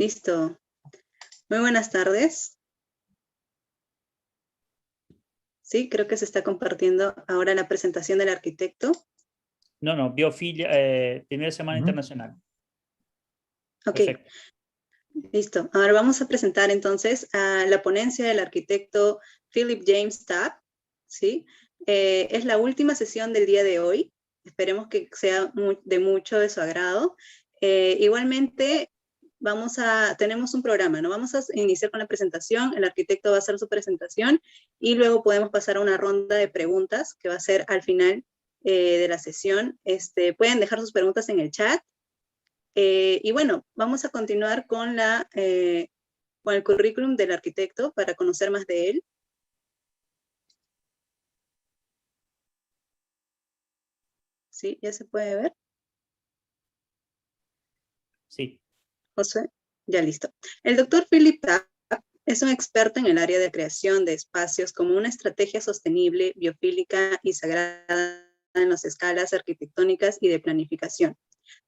Listo. Muy buenas tardes. Sí, creo que se está compartiendo ahora la presentación del arquitecto. No, biofilia, primera semana internacional. Ok, Perfecto. Listo. Ahora vamos a presentar entonces a la ponencia del arquitecto Philip James Tapp, ¿sí? Es la última sesión del día de hoy. Esperemos que sea de mucho de su agrado. Igualmente, tenemos un programa, ¿no? Vamos a iniciar con la presentación, el arquitecto va a hacer su presentación y luego podemos pasar a una ronda de preguntas que va a ser al final de la sesión. Pueden dejar sus preguntas en el chat. Y bueno, vamos a continuar con el currículum del arquitecto para conocer más de él. ¿Sí? ¿Ya se puede ver? Sí. Josué, ya listo. El doctor Philip Tapp es un experto en el área de creación de espacios como una estrategia sostenible, biofílica y sagrada en las escalas arquitectónicas y de planificación.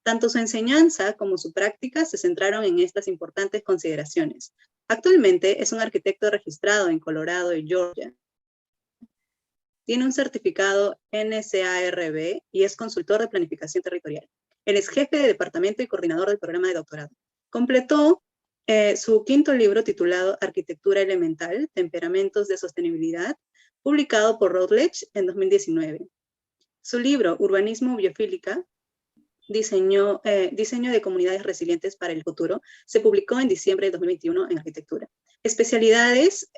Tanto su enseñanza como su práctica se centraron en estas importantes consideraciones. Actualmente es un arquitecto registrado en Colorado y Georgia. Tiene un certificado NCARB y es consultor de planificación territorial. Él es jefe de departamento y coordinador del programa de doctorado. Completó su quinto libro titulado Arquitectura Elemental, Temperamentos de Sostenibilidad, publicado por Routledge en 2019. Su libro, Urbanismo, Biofílica, diseño de comunidades resilientes para el futuro, se publicó en diciembre de 2021 en arquitectura. Especialidades,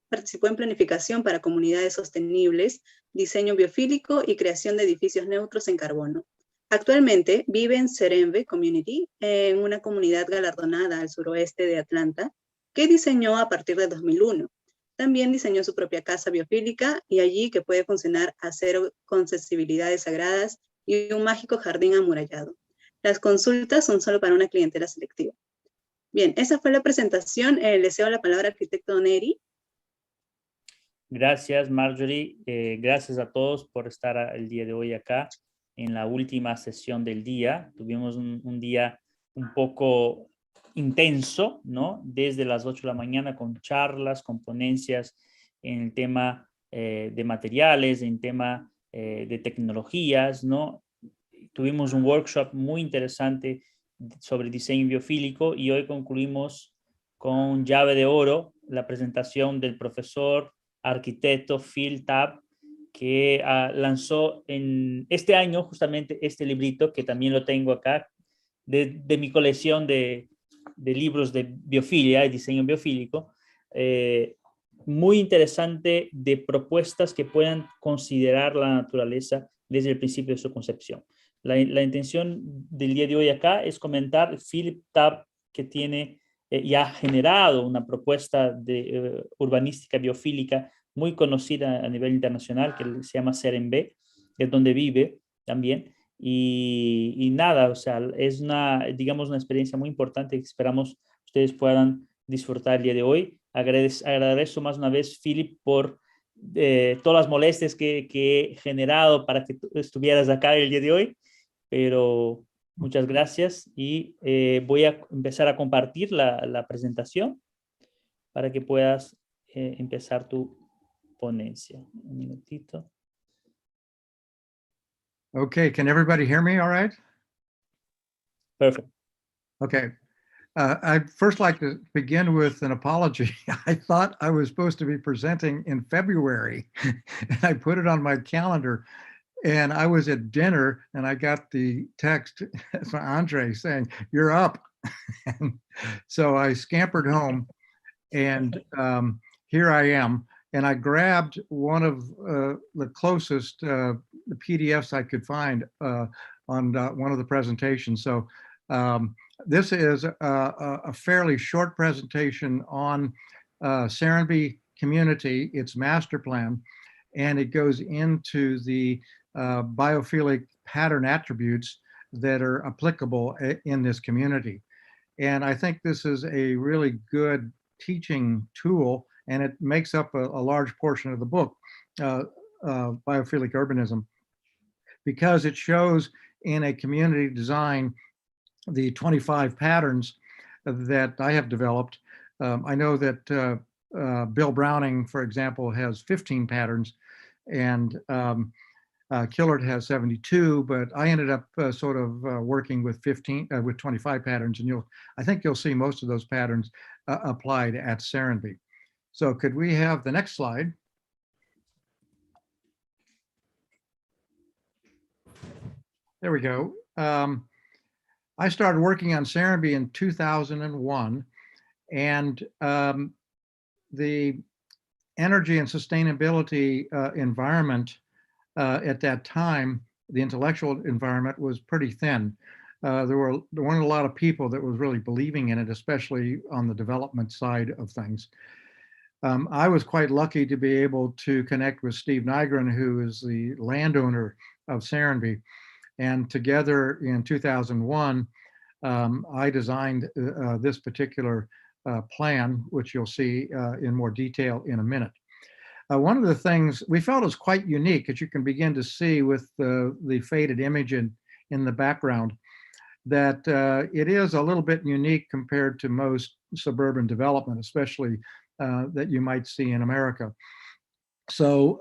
participó en planificación para comunidades sostenibles, diseño biofílico y creación de edificios neutros en carbono. Actualmente vive en Serenbe Community, en una comunidad galardonada al suroeste de Atlanta, que diseñó a partir de 2001. También diseñó su propia casa biofílica y allí que puede funcionar a cero con sensibilidades sagradas y un mágico jardín amurallado. Las consultas son solo para una clientela selectiva. Bien, esa fue la presentación. Le cedo la palabra al arquitecto Neri. Gracias, Marjorie. Gracias a todos por estar el día de hoy acá en la última sesión del día. Tuvimos un día un poco intenso, ¿no? Desde las 8 de la mañana con charlas, con ponencias en el tema de materiales, en tema de tecnologías, ¿no? Tuvimos un workshop muy interesante sobre diseño biofílico y hoy concluimos con llave de oro la presentación del profesor arquitecto Phil Tapp, que lanzó en este año justamente este librito, que también lo tengo acá, de mi colección de libros de biofilia y diseño biofílico, muy interesante, de propuestas que puedan considerar la naturaleza desde el principio de su concepción. La intención del día de hoy acá es comentar Philip Tapp, que tiene y ha generado una propuesta de urbanística biofílica muy conocida a nivel internacional, que se llama Serenbe, que es donde vive también. Y nada, o sea, es digamos, una experiencia muy importante que esperamos ustedes puedan disfrutar el día de hoy. Agradezco más una vez, Philip, por todas las molestias que he generado para que tú estuvieras acá el día de hoy, pero muchas gracias y voy a empezar a compartir la presentación para que puedas empezar tu ponencia. Un minutito. Okay, can everybody hear me all right? Perfect. Okay. I'd first like to begin with an apology. I thought I was supposed to be presenting in February, and I put it on my calendar, and I was at dinner, and I got the text from Andre saying, "You're up." So I scampered home, and here I am. And I grabbed one of the closest PDFs I could find on one of the presentations. So this is a fairly short presentation on Serenbe community, its master plan, and it goes into the biophilic pattern attributes that are applicable in this community. And I think this is a really good teaching tool, and it makes up a large portion of the book, Biophilic Urbanism, because it shows in a community design the 25 patterns that I have developed. I know that Bill Browning, for example, has 15 patterns, and Killard has 72, but I ended up sort of working with 25 patterns, and I think you'll see most of those patterns applied at Serenbe. So could we have the next slide? There we go. I started working on Serenbe in 2001, and the energy and sustainability environment at that time, the intellectual environment was pretty thin. There weren't a lot of people that was really believing in it, especially on the development side of things. I was quite lucky to be able to connect with Steve Nygren, who is the landowner of Serenbe. And together in 2001, I designed this particular plan, which you'll see in more detail in a minute. One of the things we felt is quite unique, as you can begin to see with the faded image in the background, that it is a little bit unique compared to most suburban development, especially that you might see in America. So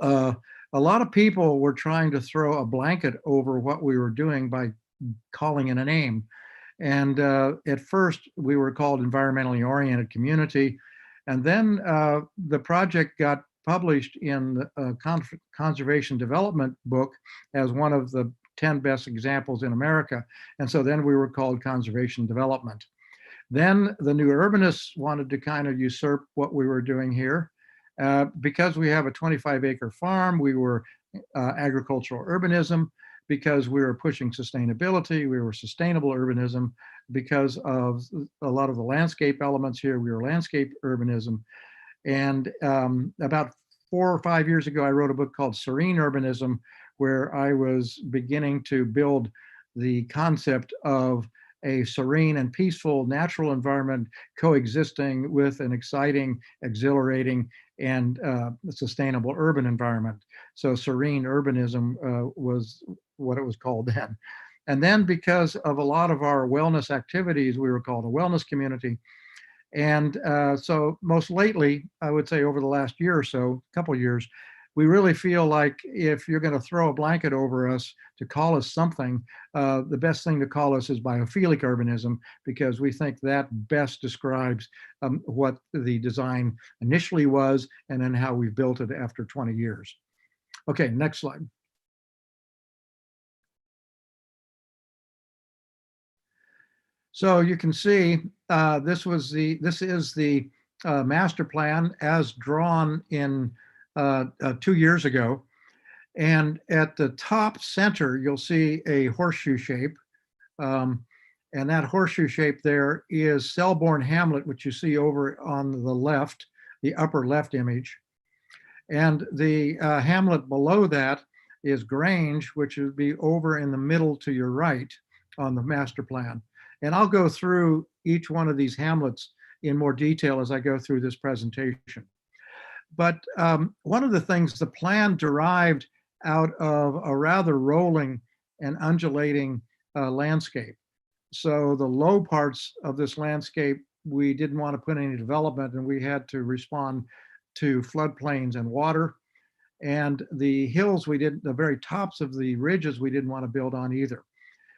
a lot of people were trying to throw a blanket over what we were doing by calling it a name. And at first we were called Environmentally Oriented Community. And then the project got published in the Conservation Development book as one of the 10 best examples in America. And so then we were called Conservation Development. Then the new urbanists wanted to kind of usurp what we were doing here. Because we have a 25-acre farm, we were agricultural urbanism. Because we were pushing sustainability, we were sustainable urbanism. Because of a lot of the landscape elements here, we were landscape urbanism. And about 4 or 5 years ago, I wrote a book called Serene Urbanism, where I was beginning to build the concept of a serene and peaceful natural environment coexisting with an exciting, exhilarating, and sustainable urban environment. So serene urbanism was what it was called then. And then because of a lot of our wellness activities, we were called a wellness community. And so most lately, I would say over the last year or so, couple of years, we really feel like if you're going to throw a blanket over us to call us something, the best thing to call us is biophilic urbanism, because we think that best describes what the design initially was and then how we've built it after 20 years. Okay, next slide. So you can see this is the master plan as drawn in 2 years ago. And at the top center, you'll see a horseshoe shape. And that horseshoe shape there is Selborne Hamlet, which you see over on the left, the upper left image. And the hamlet below that is Grange, which would be over in the middle to your right on the master plan. And I'll go through each one of these hamlets in more detail as I go through this presentation. But one of the things, the plan derived out of a rather rolling and undulating landscape. So the low parts of this landscape, we didn't want to put any development, and we had to respond to floodplains and water. And the hills, the very tops of the ridges, we didn't want to build on either.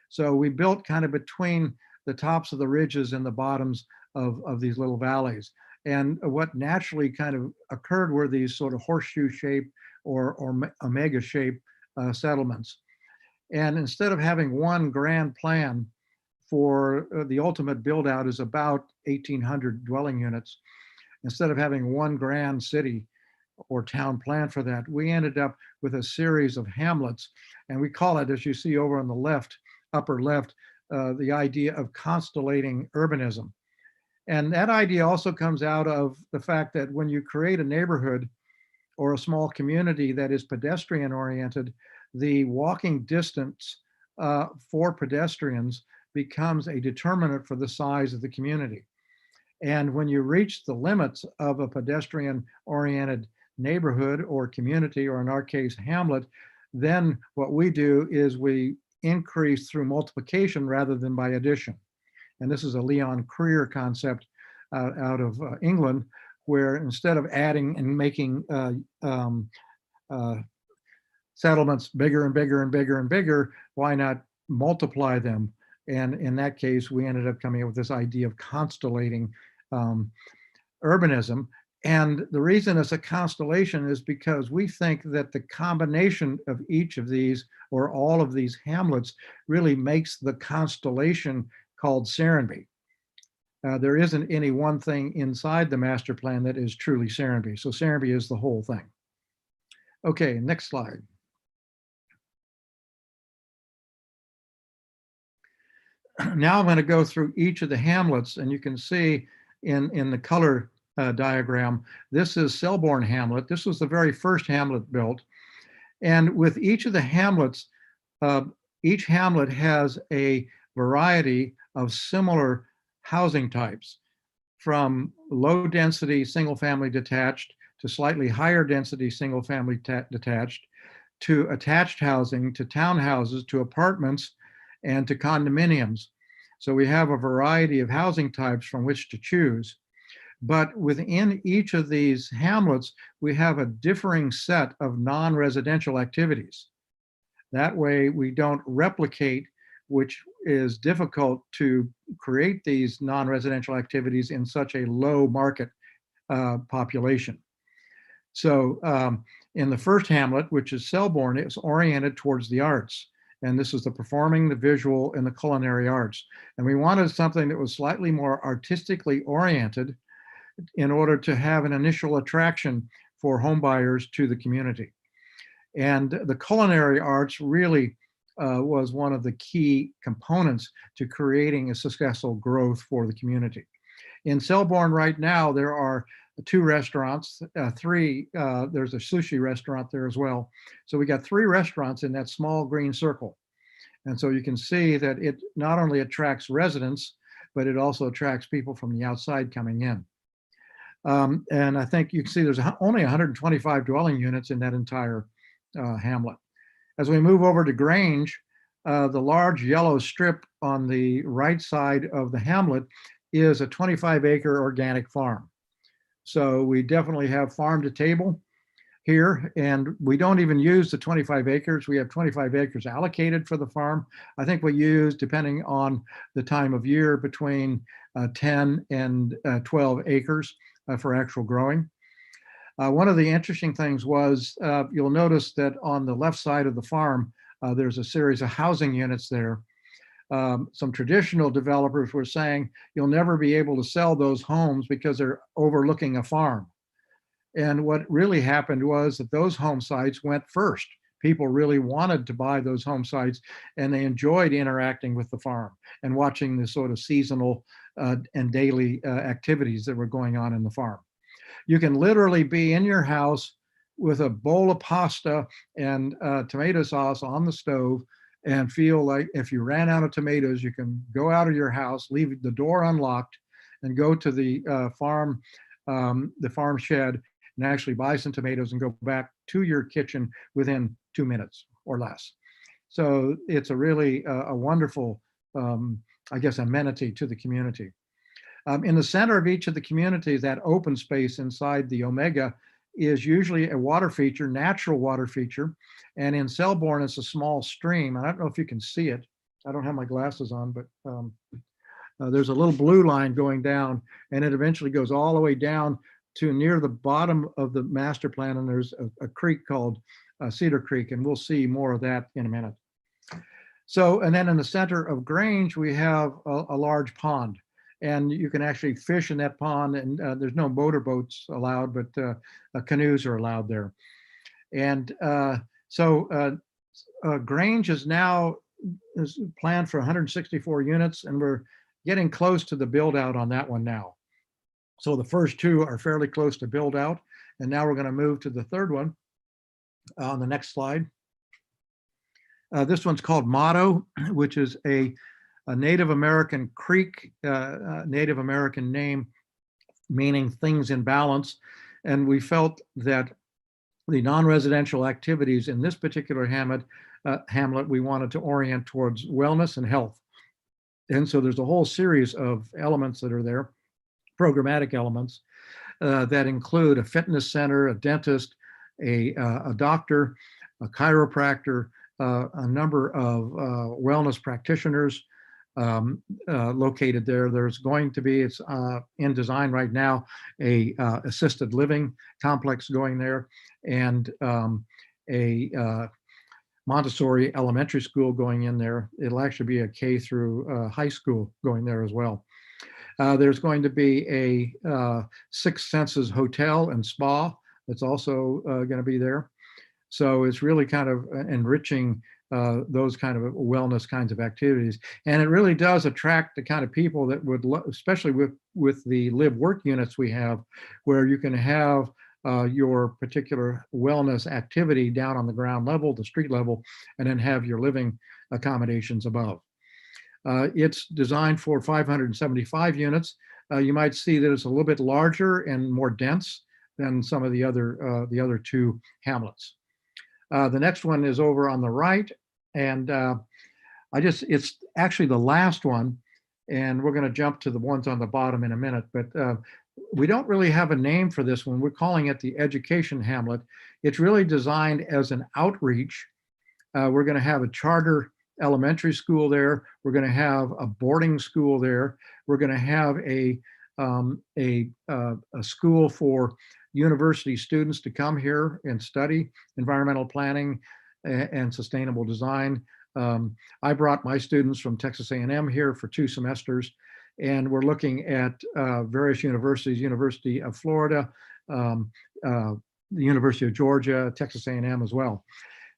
So we built kind of between the tops of the ridges and the bottoms of these little valleys. And what naturally kind of occurred were these sort of horseshoe shape or omega shape settlements. And instead of having one grand plan for the ultimate build out is about 1,800 dwelling units, instead of having one grand city or town plan for that, we ended up with a series of hamlets. And we call it, as you see over on the left, upper left, the idea of constellating urbanism. And that idea also comes out of the fact that when you create a neighborhood or a small community that is pedestrian oriented, the walking distance for pedestrians becomes a determinant for the size of the community. And when you reach the limits of a pedestrian oriented neighborhood or community, or in our case, hamlet, then what we do is we increase through multiplication rather than by addition. And this is a Leon Creer concept out of England, where instead of adding and making settlements bigger and bigger and bigger and bigger, why not multiply them? And in that case, we ended up coming up with this idea of constellating urbanism. And the reason it's a constellation is because we think that the combination of each of these or all of these hamlets really makes the constellation called Serenbe. There isn't any one thing inside the master plan that is truly Serenbe. So Serenbe is the whole thing. Okay, next slide. Now I'm going to go through each of the hamlets, and you can see in the color diagram, this is Selborne Hamlet. This was the very first hamlet built. And with each of the hamlets, each hamlet has a variety of similar housing types, from low density single family detached to slightly higher density single family detached, to attached housing, to townhouses, to apartments, and to condominiums. So we have a variety of housing types from which to choose. But within each of these hamlets, we have a differing set of non-residential activities. That way we don't replicate, which is difficult to create these non-residential activities in such a low market population. So in the first hamlet, which is Selborne, it's oriented towards the arts. And this is the performing, the visual, and the culinary arts. And we wanted something that was slightly more artistically oriented in order to have an initial attraction for home buyers to the community. And the culinary arts really was one of the key components to creating a successful growth for the community. In Selborne right now, there are 2 restaurants, 3, there's a sushi restaurant there as well. So we got 3 restaurants in that small green circle. And so you can see that it not only attracts residents, but it also attracts people from the outside coming in. And I think you can see there's only 125 dwelling units in that entire hamlet. As we move over to Grange, the large yellow strip on the right side of the hamlet is a 25-acre organic farm. So we definitely have farm to table here, and we don't even use the 25 acres. We have 25 acres allocated for the farm. I think we use, depending on the time of year, between 10 and 12 acres for actual growing. One of the interesting things was, you'll notice that on the left side of the farm, there's a series of housing units there. Some traditional developers were saying you'll never be able to sell those homes because they're overlooking a farm. And what really happened was that those home sites went first. People really wanted to buy those home sites, and they enjoyed interacting with the farm and watching the sort of seasonal and daily activities that were going on in the farm. You can literally be in your house with a bowl of pasta and tomato sauce on the stove and feel like if you ran out of tomatoes, you can go out of your house, leave the door unlocked, and go to the farm shed and actually buy some tomatoes and go back to your kitchen within 2 minutes or less. So it's a really a wonderful, I guess, amenity to the community. In the center of each of the communities, that open space inside the Omega is usually a water feature, natural water feature. And in Selborne, it's a small stream. I don't know if you can see it. I don't have my glasses on, but there's a little blue line going down, and it eventually goes all the way down to near the bottom of the master plan. And there's a creek called Cedar Creek, and we'll see more of that in a minute. So, and then in the center of Grange, we have a large pond. And you can actually fish in that pond, and there's no motorboats allowed, but canoes are allowed there. And Grange is now planned for 164 units, and we're getting close to the build out on that one now. So the first 2 are fairly close to build out, and now we're going to move to the third one on the next slide. This one's called Motto, which is a Native American Creek, Native American name, meaning things in balance. And we felt that the non-residential activities in this particular hamlet, we wanted to orient towards wellness and health. And so there's a whole series of elements that are there, programmatic elements, that include a fitness center, a dentist, a doctor, a chiropractor, a number of wellness practitioners located there. There's going to be, it's in design right now, a assisted living complex going there, and a Montessori elementary school going in there. It'll actually be a K through high school going there as well. There's going to be a Six Senses hotel and spa that's also going to be there. So it's really kind of enriching those kind of wellness kinds of activities. And it really does attract the kind of people that would, especially with the live work units we have, where you can have your particular wellness activity down on the ground level, the street level, and then have your living accommodations above. It's designed for 575 units. You might see that it's a little bit larger and more dense than some of the other two hamlets. The next one is over on the right, and it's actually the last one, and we're going to jump to the ones on the bottom in a minute, but we don't really have a name for this one. We're calling it the Education Hamlet. It's really designed as an outreach. We're going to have a charter elementary school there. We're going to have a boarding school there. We're going to have a school for university students to come here and study environmental planning and sustainable design. I brought my students from Texas A&M here for 2 semesters, and we're looking at various universities, University of Florida, the University of Georgia, Texas A&M as well.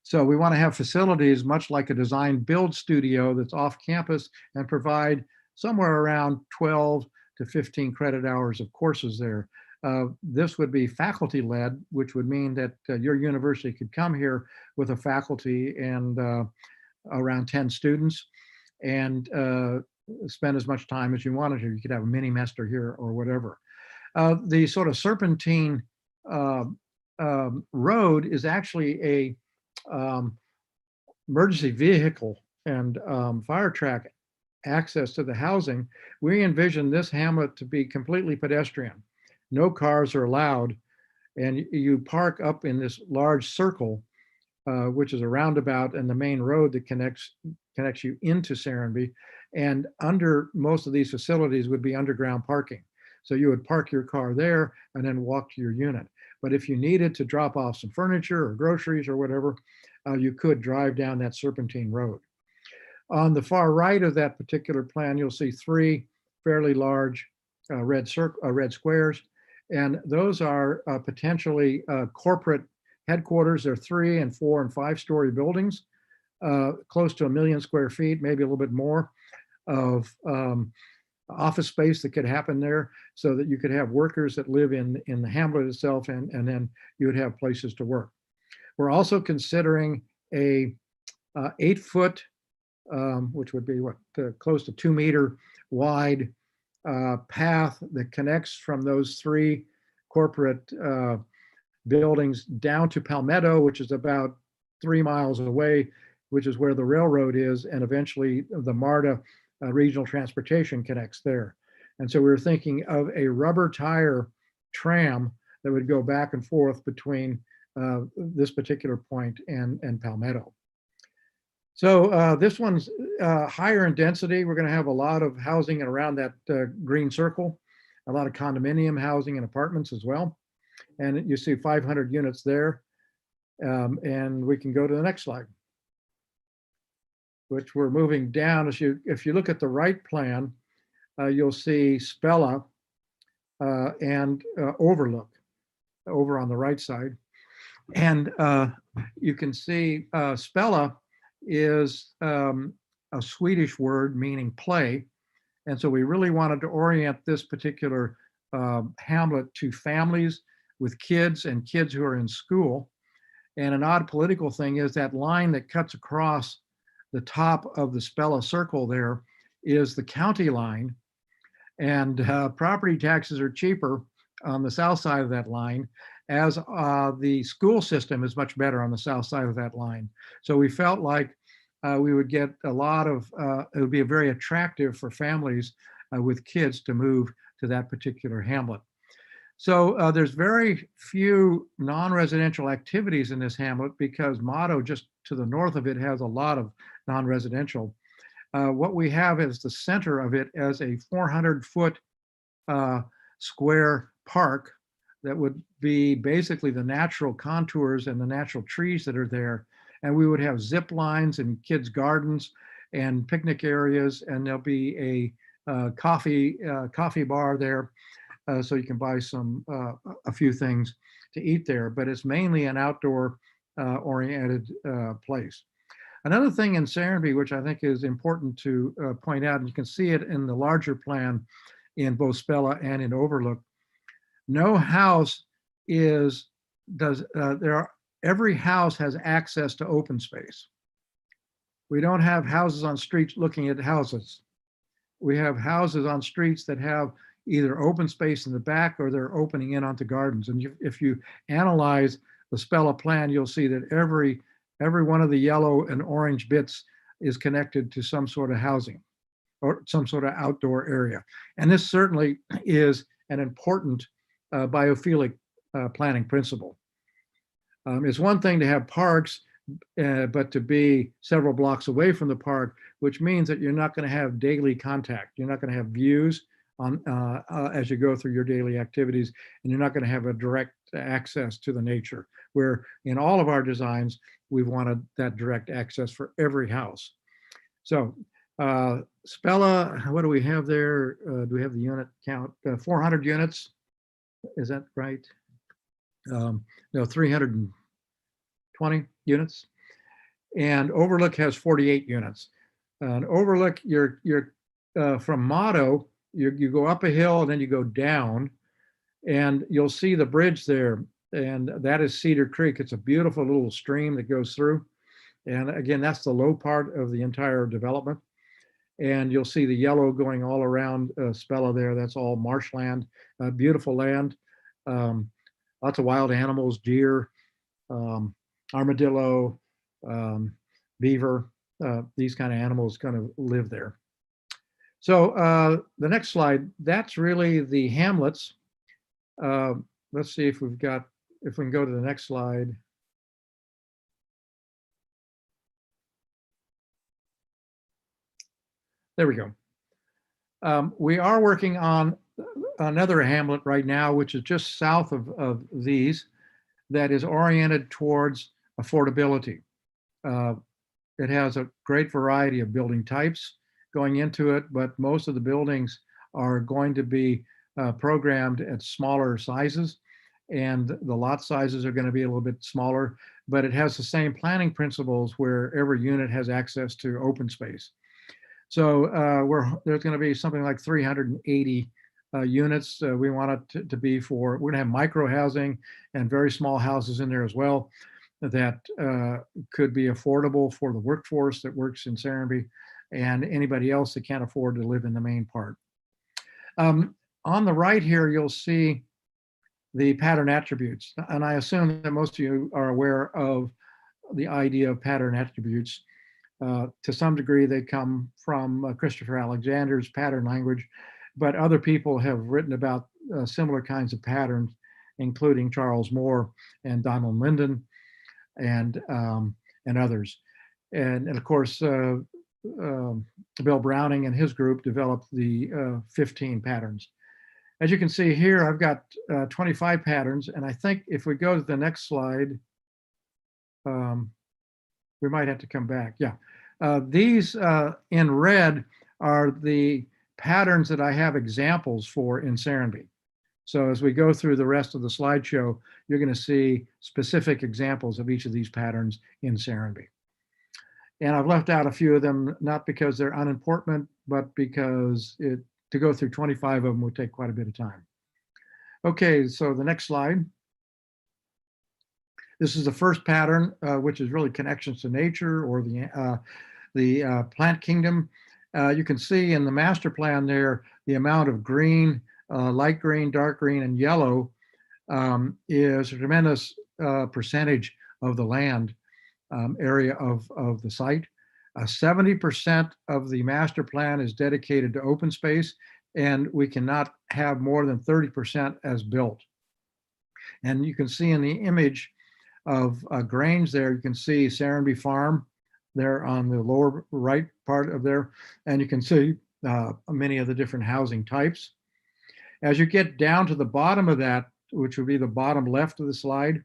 So we want to have facilities much like a design build studio that's off campus and provide somewhere around 12 to 15 credit hours of courses there. This would be faculty led, which would mean that your university could come here with a faculty and around 10 students and spend as much time as you wanted to. You could have a mini semester here or whatever. The sort of serpentine road is actually a emergency vehicle and fire track access to the housing. We envision this hamlet to be completely pedestrian. No cars are allowed, and you park up in this large circle, which is a roundabout and the main road that connects you into Serenbe. And under most of these facilities would be underground parking. So you would park your car there and then walk to your unit. But if you needed to drop off some furniture or groceries or whatever, you could drive down that serpentine road. On the far right of that particular plan, you'll see 3 fairly large red squares. And those are potentially corporate headquarters. They're 3 and 4 and 5-story buildings, close to 1 million square feet, maybe a little bit more of office space that could happen there, so that you could have workers that live in the hamlet itself, and then you would have places to work. We're also considering a 8-foot, which would be close to 2-meter wide path that connects from those 3 corporate buildings down to Palmetto, which is about 3 miles away, which is where the railroad is, and eventually the MARTA regional transportation connects there. And so we were thinking of a rubber tire tram that would go back and forth between this particular point and Palmetto. So this one's higher in density. We're going to have a lot of housing around that green circle, a lot of condominium housing and apartments as well. And you see 500 units there. And we can go to the next slide, which we're moving down. If you look at the right plan, you'll see Spella and Overlook over on the right side. And you can see Spella is a Swedish word meaning play. And so we really wanted to orient this particular hamlet to families with kids and kids who are in school. And an odd political thing is that line that cuts across the top of the Spella circle there is the county line. And property taxes are cheaper on the south side of that line, as the school system is much better on the south side of that line. So we felt like we would get a lot of, it would be very attractive for families with kids to move to that particular hamlet. So there's very few non-residential activities in this hamlet because Motto, just to the north of it, has a lot of non-residential. What we have is the center of it as a 400-foot square park that would be basically the natural contours and the natural trees that are there. And we would have zip lines and kids' gardens and picnic areas, and there'll be a coffee bar there. So you can buy a few things to eat there, but it's mainly an outdoor oriented place. Another thing in Serenbe, which I think is important to point out, and you can see it in the larger plan in both Spella and in Overlook, no house every house has access to open space. We don't have houses on streets looking at houses. We have houses on streets that have either open space in the back or they're opening in onto gardens. And if you analyze the Spella plan, you'll see that every one of the yellow and orange bits is connected to some sort of housing or some sort of outdoor area. And this certainly is an important biophilic planning principle. It's one thing to have parks, but to be several blocks away from the park, which means that you're not going to have daily contact. You're not going to have views on as you go through your daily activities, and you're not going to have a direct access to the nature, where in all of our designs, we've wanted that direct access for every house. So Spella, what do we have there? Do we have the unit count? 400 units, is that right? No, 320 units. And Overlook has 48 units. And Overlook, you're from Motto, you go up a hill and then you go down, and you'll see the bridge there, and that is Cedar Creek. It's a beautiful little stream that goes through. And again, that's the low part of the entire development. And you'll see the yellow going all around Spella there. That's all marshland, beautiful land. Lots of wild animals, deer, armadillo, beaver, these kind of animals kind of live there. So the next slide, that's really the hamlets. Let's see if we can go to the next slide. There we go. We are working on another hamlet right now, which is just south of these, that is oriented towards affordability. It has a great variety of building types going into it, but most of the buildings are going to be programmed at smaller sizes, and the lot sizes are going to be a little bit smaller, but it has the same planning principles where every unit has access to open space. So there's going to be something like 380 units. We want it to be we're going to have micro housing and very small houses in there as well that could be affordable for the workforce that works in Serenbe and anybody else that can't afford to live in the main part. On the right here, you'll see the pattern attributes. And I assume that most of you are aware of the idea of pattern attributes. To some degree, they come from Christopher Alexander's pattern language, but other people have written about similar kinds of patterns, including Charles Moore and Donald Linden and others. And of course, Bill Browning and his group developed the 15 patterns. As you can see here, I've got 25 patterns, and I think if we go to the next slide, we might have to come back. Yeah, these in red are the patterns that I have examples for in Serenbe. So as we go through the rest of the slideshow, you're going to see specific examples of each of these patterns in Serenbe. And I've left out a few of them, not because they're unimportant, but because to go through 25 of them would take quite a bit of time. Okay, so the next slide. This is the first pattern, which is really connections to nature or the plant kingdom. You can see in the master plan there, the amount of green, light green, dark green, and yellow is a tremendous percentage of the land area of the site. 70% of the master plan is dedicated to open space, and we cannot have more than 30% as built. And you can see in the image of Grange there, you can see Serenby Farm there on the lower right part of there, and you can see many of the different housing types. As you get down to the bottom of that, which would be the bottom left of the slide,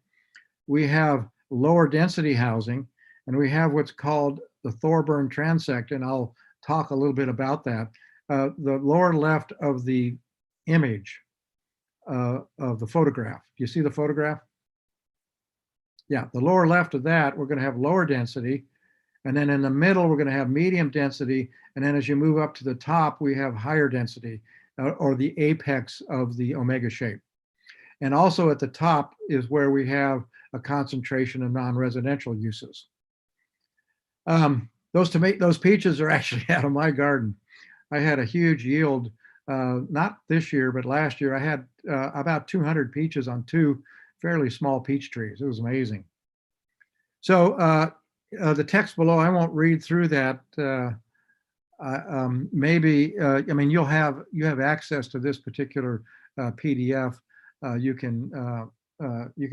we have lower density housing, and we have what's called the Thorburn Transect, and I'll talk a little bit about that. The lower left of the image of the photograph. Do you see the photograph? Yeah, the lower left of that, we're going to have lower density. And then in the middle, we're going to have medium density. And then as you move up to the top, we have higher density, or the apex of the omega shape. And also at the top is where we have a concentration of non-residential uses. Those peaches are actually out of my garden. I had a huge yield, not this year, but last year. I had about 200 peaches on 2 fairly small peach trees. It was amazing. So the text below, I won't read through that. Maybe, I mean, you have access to this particular PDF. You can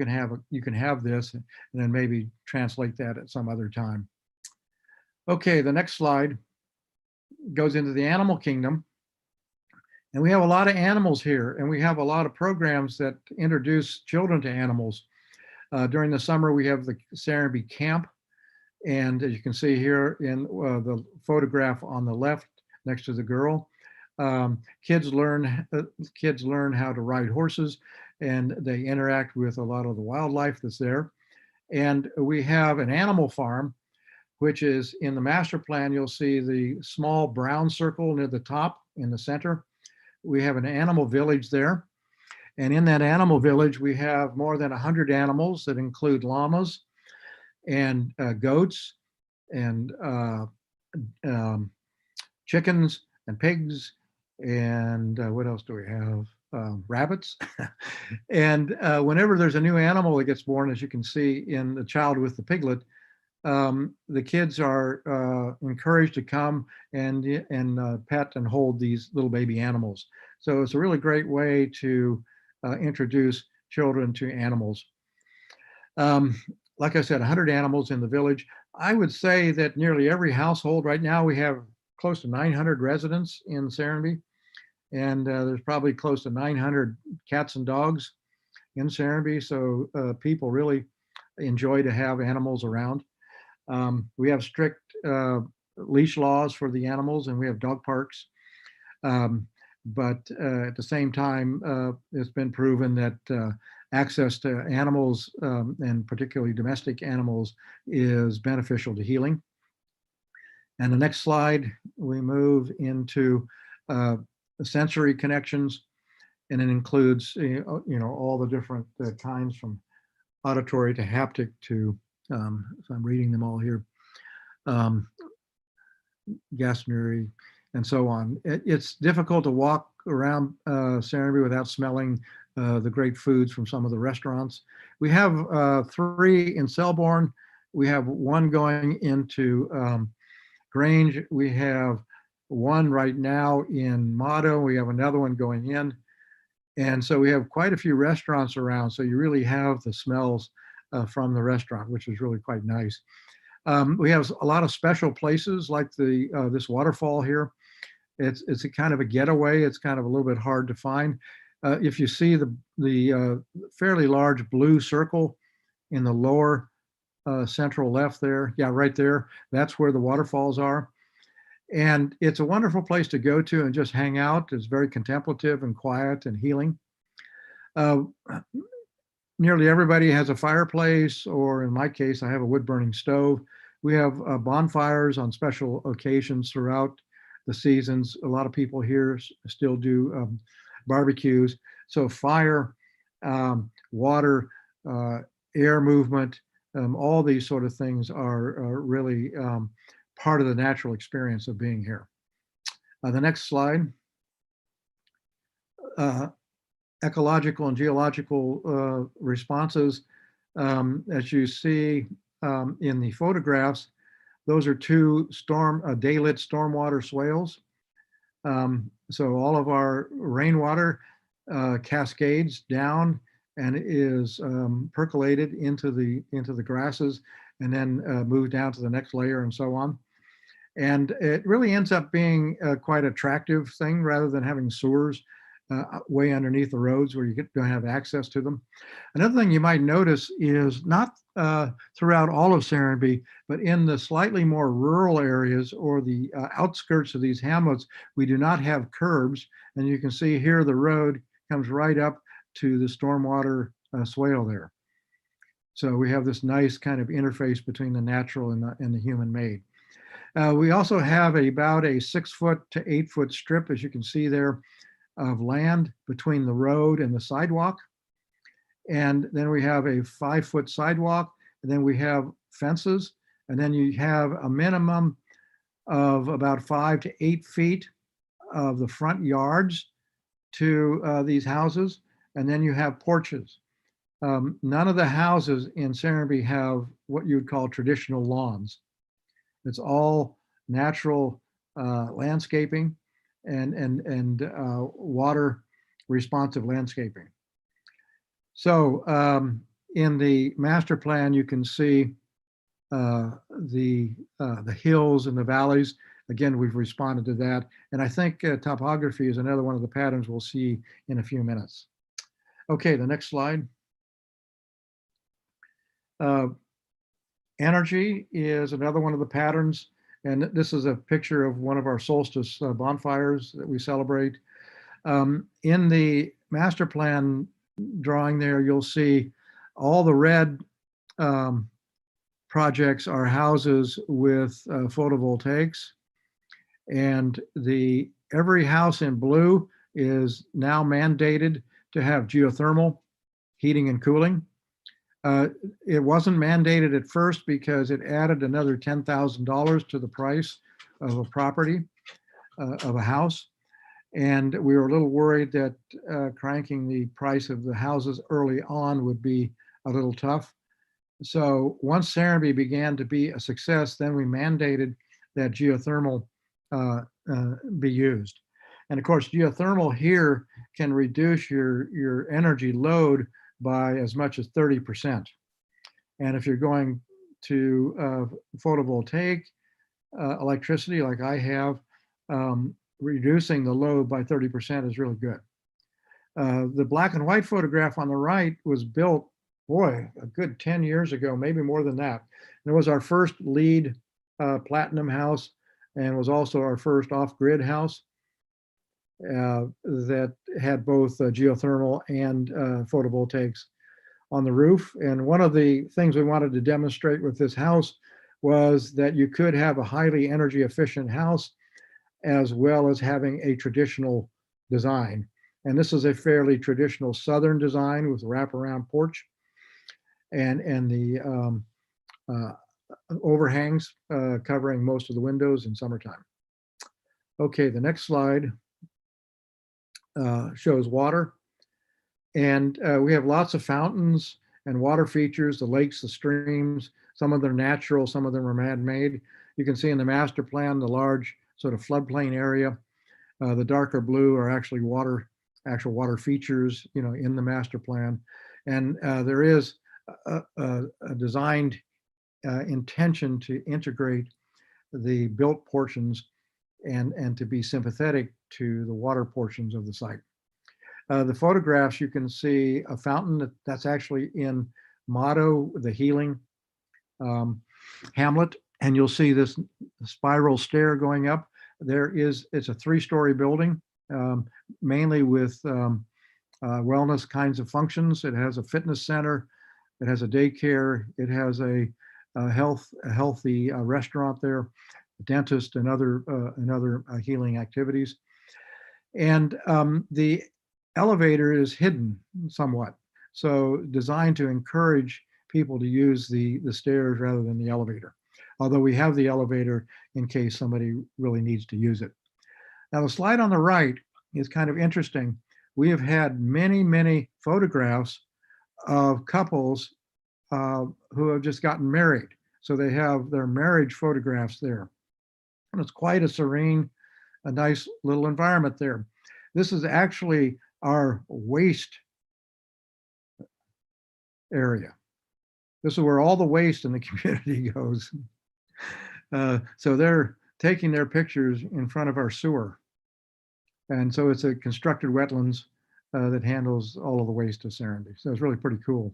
have this, and then maybe translate that at some other time. Okay, the next slide goes into the animal kingdom. And we have a lot of animals here, and we have a lot of programs that introduce children to animals. During the summer, we have the Serenby Camp. And as you can see here in the photograph on the left next to the girl, kids learn how to ride horses, and they interact with a lot of the wildlife that's there. And we have an animal farm, which is in the master plan. You'll see the small brown circle near the top in the center. We have an animal village there. And in that animal village, we have more than 100 animals that include llamas and goats and chickens and pigs. And what else do we have? Rabbits. And whenever there's a new animal that gets born, as you can see in The Child with the Piglet, the kids are encouraged to come and pet and hold these little baby animals. So it's a really great way to introduce children to animals. Like I said, 100 animals in the village. I would say that nearly every household right now, we have close to 900 residents in Serenby, and there's probably close to 900 cats and dogs in Serenby. So people really enjoy to have animals around. We have strict leash laws for the animals, and we have dog parks. But at the same time, it's been proven that access to animals, and particularly domestic animals, is beneficial to healing. And the next slide, we move into sensory connections, and it includes all the different kinds, from auditory to haptic to, if I'm reading them all here, gastronomy, and so on. It's difficult to walk around Serenby without smelling the great foods from some of the restaurants. We have 3 in Selborne. We have 1 going into Grange. We have 1 right now in Motto. We have another one going in. And so we have quite a few restaurants around. So you really have the smells from the restaurant, which is really quite nice. We have a lot of special places like this waterfall here. It's a kind of a getaway. It's kind of a little bit hard to find. If you see the fairly large blue circle in the lower central left there, yeah, right there, that's where the waterfalls are. And it's a wonderful place to go to and just hang out. It's very contemplative and quiet and healing. Nearly everybody has a fireplace, or in my case, I have a wood-burning stove. We have bonfires on special occasions throughout the seasons. A lot of people here still do barbecues. So fire, water, air movement, all these sort of things are really part of the natural experience of being here. The next slide. Ecological and geological responses. As you see in the photographs, those are two daylit stormwater swales. So all of our rainwater cascades down and is percolated into the grasses and then moved down to the next layer and so on. And it really ends up being quite attractive thing rather than having sewers way underneath the roads where you don't have access to them. Another thing you might notice is not throughout all of Serenbe, but in the slightly more rural areas or the outskirts of these hamlets, we do not have curbs. And you can see here the road comes right up to the stormwater swale there. So we have this nice kind of interface between the natural and the human-made. We also have about a 6 foot to 8 foot strip, as you can see there, of land between the road and the sidewalk. And then we have a 5 foot sidewalk, and then we have fences, and then you have a minimum of about 5 to 8 feet of the front yards to these houses, and then you have porches. None of the houses in Serenbe have what you would call traditional lawns. It's all natural landscaping and water responsive landscaping. So in the master plan, you can see the hills and the valleys. Again, we've responded to that. And I think topography is another one of the patterns we'll see in a few minutes. Okay, the next slide. Energy is another one of the patterns. And this is a picture of one of our solstice bonfires that we celebrate. In the master plan drawing there, you'll see all the red projects are houses with photovoltaics. And every house in blue is now mandated to have geothermal heating and cooling. It wasn't mandated at first because it added another $10,000 to the price of a property, of a house. And we were a little worried that cranking the price of the houses early on would be a little tough. So once Serenbe began to be a success, then we mandated that geothermal be used. And of course, geothermal here can reduce your energy load by as much as 30%. And if you're going to photovoltaic electricity like I have, reducing the load by 30% is really good. The black and white photograph on the right was built, boy, a good 10 years ago, maybe more than that. And it was our first LEED platinum house and was also our first off-grid house that had both geothermal and photovoltaics on the roof. And one of the things we wanted to demonstrate with this house was that you could have a highly energy efficient house as well as having a traditional design. And this is a fairly traditional Southern design with wraparound porch and the overhangs covering most of the windows in summertime. Okay, the next slide shows water. And we have lots of fountains and water features, the lakes, the streams. Some of them are natural, some of them are man-made. You can see in the master plan, the large sort of floodplain area. The darker blue are actually actual water features, in the master plan. And there is a designed intention to integrate the built portions and to be sympathetic to the water portions of the site. The photographs, you can see a fountain that's actually in Motto, the Healing Hamlet, and you'll see this spiral stair going up. It's a 3-story building, mainly with wellness kinds of functions. It has a fitness center, it has a daycare, it has a healthy restaurant there, a dentist, and other healing activities. And the elevator is hidden somewhat, so designed to encourage people to use the stairs rather than the elevator, although we have the elevator in case somebody really needs to use it. Now the slide on the right is kind of interesting. We have had many photographs of couples who have just gotten married. So they have their marriage photographs there. And it's quite a serene, a nice little environment there. This is actually our waste area. This is where all the waste in the community goes. So they're taking their pictures in front of our sewer. And so it's a constructed wetlands that handles all of the waste of Serenity. So it's really pretty cool.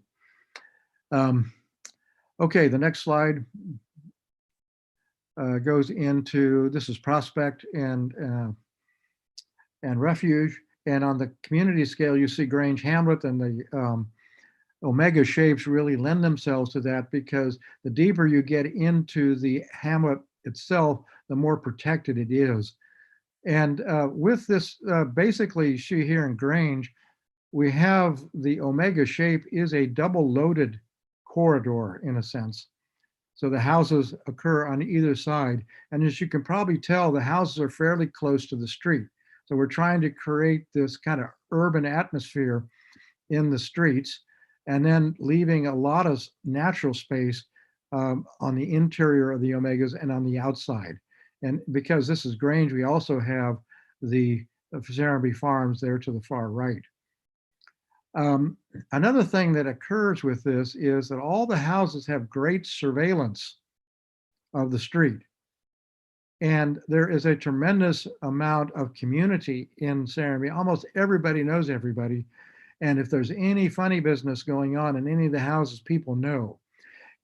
Okay, the next slide goes into, this is Prospect and Refuge. And on the community scale, you see Grange Hamlet, and the omega shapes really lend themselves to that, because the deeper you get into the hamlet itself, the more protected it is. And with this, basically, here in Grange, we have the omega shape is a double loaded corridor in a sense. So the houses occur on either side. And as you can probably tell, the houses are fairly close to the street. So we're trying to create this kind of urban atmosphere in the streets, and then leaving a lot of natural space on the interior of the omegas and on the outside. And because this is Grange, we also have the Serenity Farms there to the far right. Another thing that occurs with this is that all the houses have great surveillance of the street. And there is a tremendous amount of community in Serenity. Almost everybody knows everybody. And if there's any funny business going on in any of the houses, people know.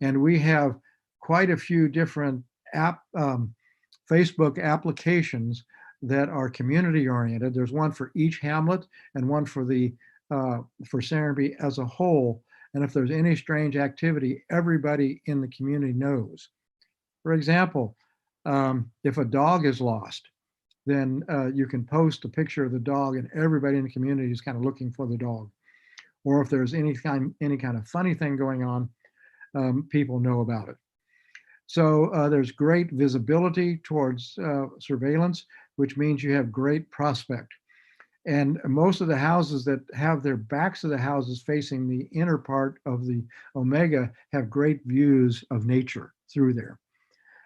And we have quite a few different Facebook applications that are community oriented. There's one for each hamlet and one for the for Serenity as a whole. And if there's any strange activity, everybody in the community knows. For example, if a dog is lost, then you can post a picture of the dog, and everybody in the community is kind of looking for the dog. Or if there's any kind of funny thing going on, people know about it. So there's great visibility towards surveillance, which means you have great prospect. And most of the houses that have their backs of the houses facing the inner part of the omega have great views of nature through there.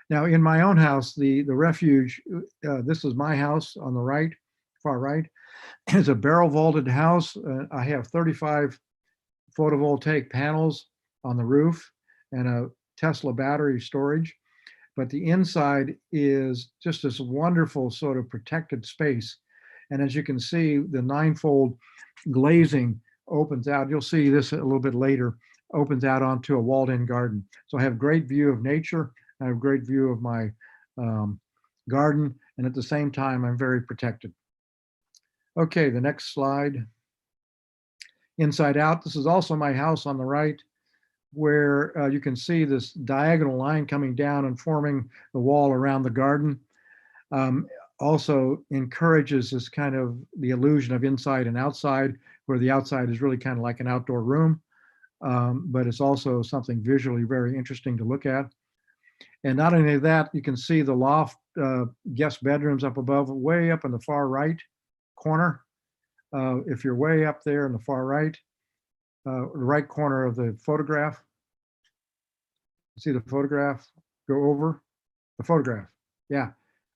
Now, in my own house, the refuge, this is my house on the right, far right. It's a barrel vaulted house. I have 35 photovoltaic panels on the roof and a Tesla battery storage. But the inside is just this wonderful sort of protected space. And as you can see, the ninefold glazing opens out. You'll see this a little bit later, opens out onto a walled-in garden. So I have great view of nature. I have great view of my garden. And at the same time, I'm very protected. Okay, the next slide. Inside out, this is also my house on the right, where you can see this diagonal line coming down and forming the wall around the garden. Also encourages this kind of the illusion of inside and outside, where the outside is really kind of like an outdoor room, but it's also something visually very interesting to look at. And not only that, you can see the loft guest bedrooms up above, way up in the far right corner. If you're way up there in the far right, the right corner of the photograph, see the photograph, go over the photograph. Yeah,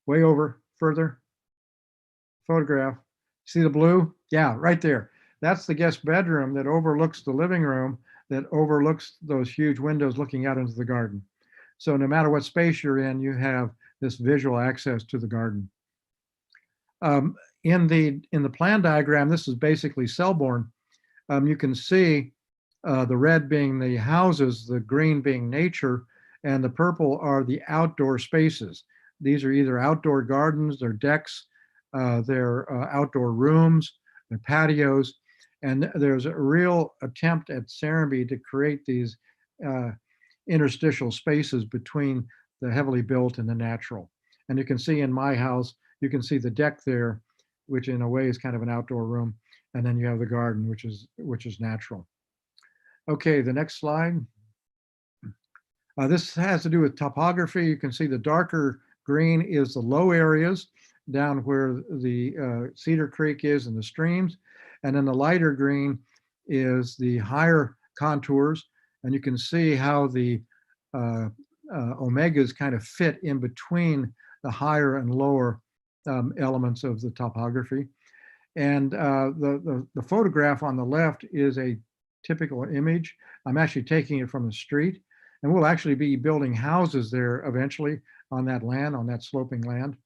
way over, further, photograph. See the blue? Yeah, right there. That's the guest bedroom that overlooks the living room, that overlooks those huge windows looking out into the garden. So no matter what space you're in, you have this visual access to the garden. In the plan diagram, this is basically Selborne. You can see the red being the houses, the green being nature, and the purple are the outdoor spaces. These are either outdoor gardens, they're decks, they're outdoor rooms, they're patios, and there's a real attempt at Serenity to create these interstitial spaces between the heavily built and the natural. And you can see in my house, you can see the deck there, which in a way is kind of an outdoor room. And then you have the garden, which is natural. Okay, the next slide. This has to do with topography. You can see the darker green is the low areas down where the Cedar Creek is and the streams. And then the lighter green is the higher contours. And you can see how the omegas kind of fit in between the higher and lower elements of the topography. And the photograph on the left is a typical image. I'm actually taking it from the street, and we'll actually be building houses there eventually on that land, on that sloping land.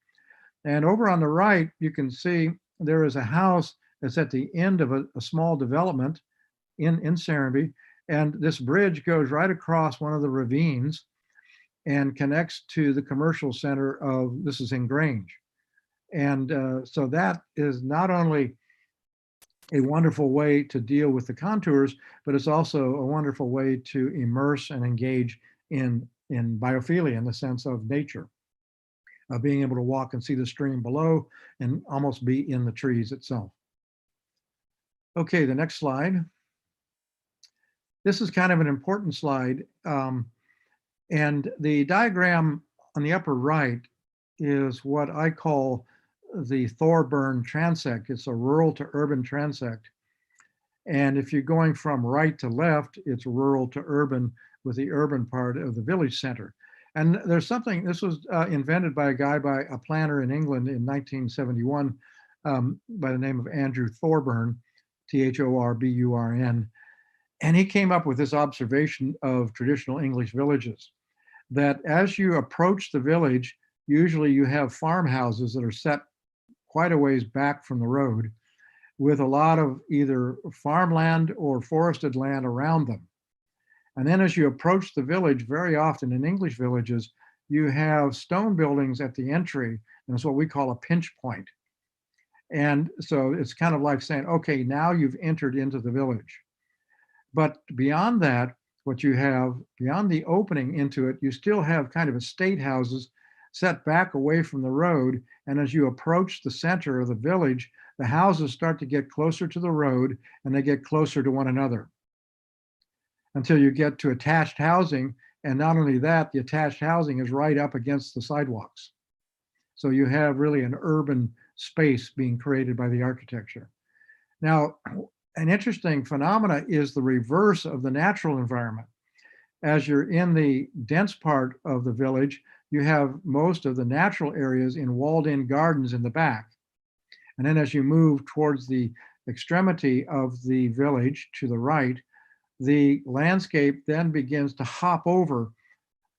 And over on the right, you can see there is a house that's at the end of a small development in Serenbe. And this bridge goes right across one of the ravines and connects to the commercial center of, this is in Grange. And so that is not only a wonderful way to deal with the contours, but it's also a wonderful way to immerse and engage in biophilia, in the sense of nature, being able to walk and see the stream below and almost be in the trees itself. Okay, the next slide. This is kind of an important slide. And the diagram on the upper right is what I call the Thor transect. It's a rural to urban transect. And if you're going from right to left, it's rural to urban, with the urban part of the village center. And there's something, this was invented by a planner in England in 1971 by the name of Andrew Thorburn, Thorburn. And he came up with this observation of traditional English villages, that as you approach the village, usually you have farmhouses that are set quite a ways back from the road, with a lot of either farmland or forested land around them. And then as you approach the village, very often in English villages, you have stone buildings at the entry, and it's what we call a pinch point. And so it's kind of like saying, okay, now you've entered into the village. But beyond that, what you have, beyond the opening into it, you still have kind of estate houses set back away from the road. And as you approach the center of the village, the houses start to get closer to the road, and they get closer to one another until you get to attached housing. And not only that, the attached housing is right up against the sidewalks. So you have really an urban space being created by the architecture. Now, an interesting phenomena is the reverse of the natural environment. As you're in the dense part of the village, you have most of the natural areas in walled-in gardens in the back. And then as you move towards the extremity of the village to the right, the landscape then begins to hop over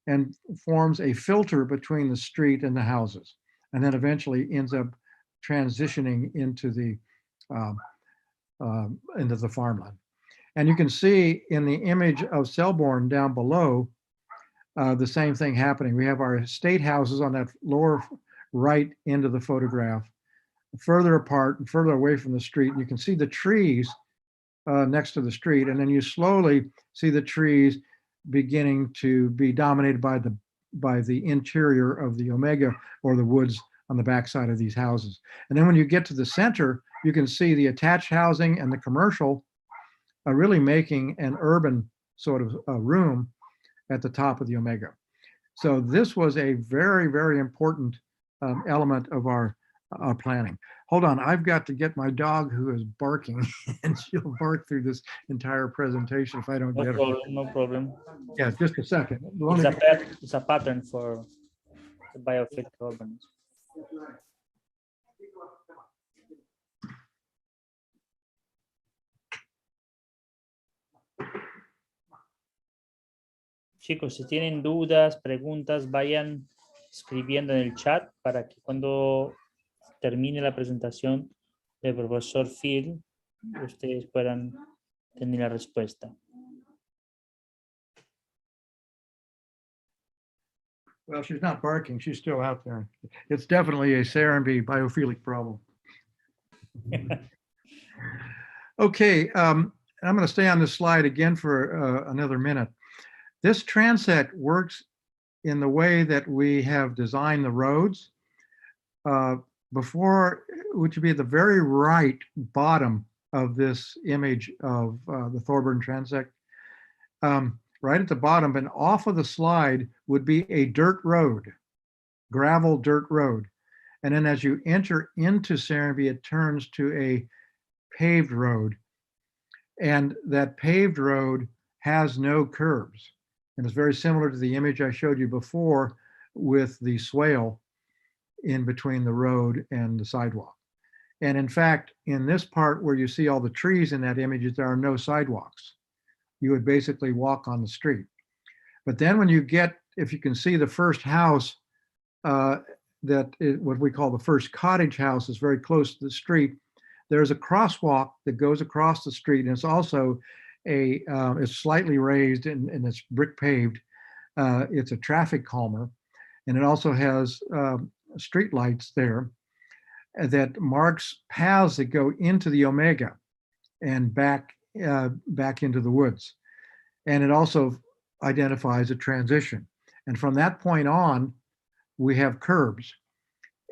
and forms a filter between the street and the houses, and then eventually ends up transitioning into the farmland. And you can see in the image of Selborne down below, the same thing happening. We have our estate houses on that lower right end of the photograph, further apart and further away from the street. You can see the trees next to the street, and then you slowly see the trees beginning to be dominated by the interior of the omega, or the woods on the backside of these houses. And then when you get to the center, you can see the attached housing and the commercial are really making an urban sort of room at the top of the omega. So this was a very, very important element of our planning. Hold on, I've got to get my dog, who is barking, and she'll bark through this entire presentation if I don't get her. No problem. Yeah, just a second. It's a pattern for the biofilic urbanism. Chicos, si tienen dudas, preguntas, vayan escribiendo en el chat para que cuando termine la presentación del profesor Phil, ustedes puedan tener la respuesta. Well, she's not barking. She's still out there. It's definitely a Serenbe biophilic problem. Okay, I'm going to stay on this slide again for another minute. This transect works in the way that we have designed the roads. Before, which would be at the very right bottom of this image of the Thorburn transect, right at the bottom and off of the slide would be a dirt road, gravel dirt road. And then as you enter into Serenbe, it turns to a paved road. And that paved road has no curbs. And it's very similar to the image I showed you before with the swale in between the road and the sidewalk. And in fact, in this part where you see all the trees in that image, there are no sidewalks. You would basically walk on the street. But then when you get, if you can see the first house, what we call the first cottage house is very close to the street. There's a crosswalk that goes across the street, and it's also it's slightly raised and it's brick paved. It's a traffic calmer, and it also has street lights there that marks paths that go into the Omega and back into the woods. And it also identifies a transition. And from that point on, we have curbs.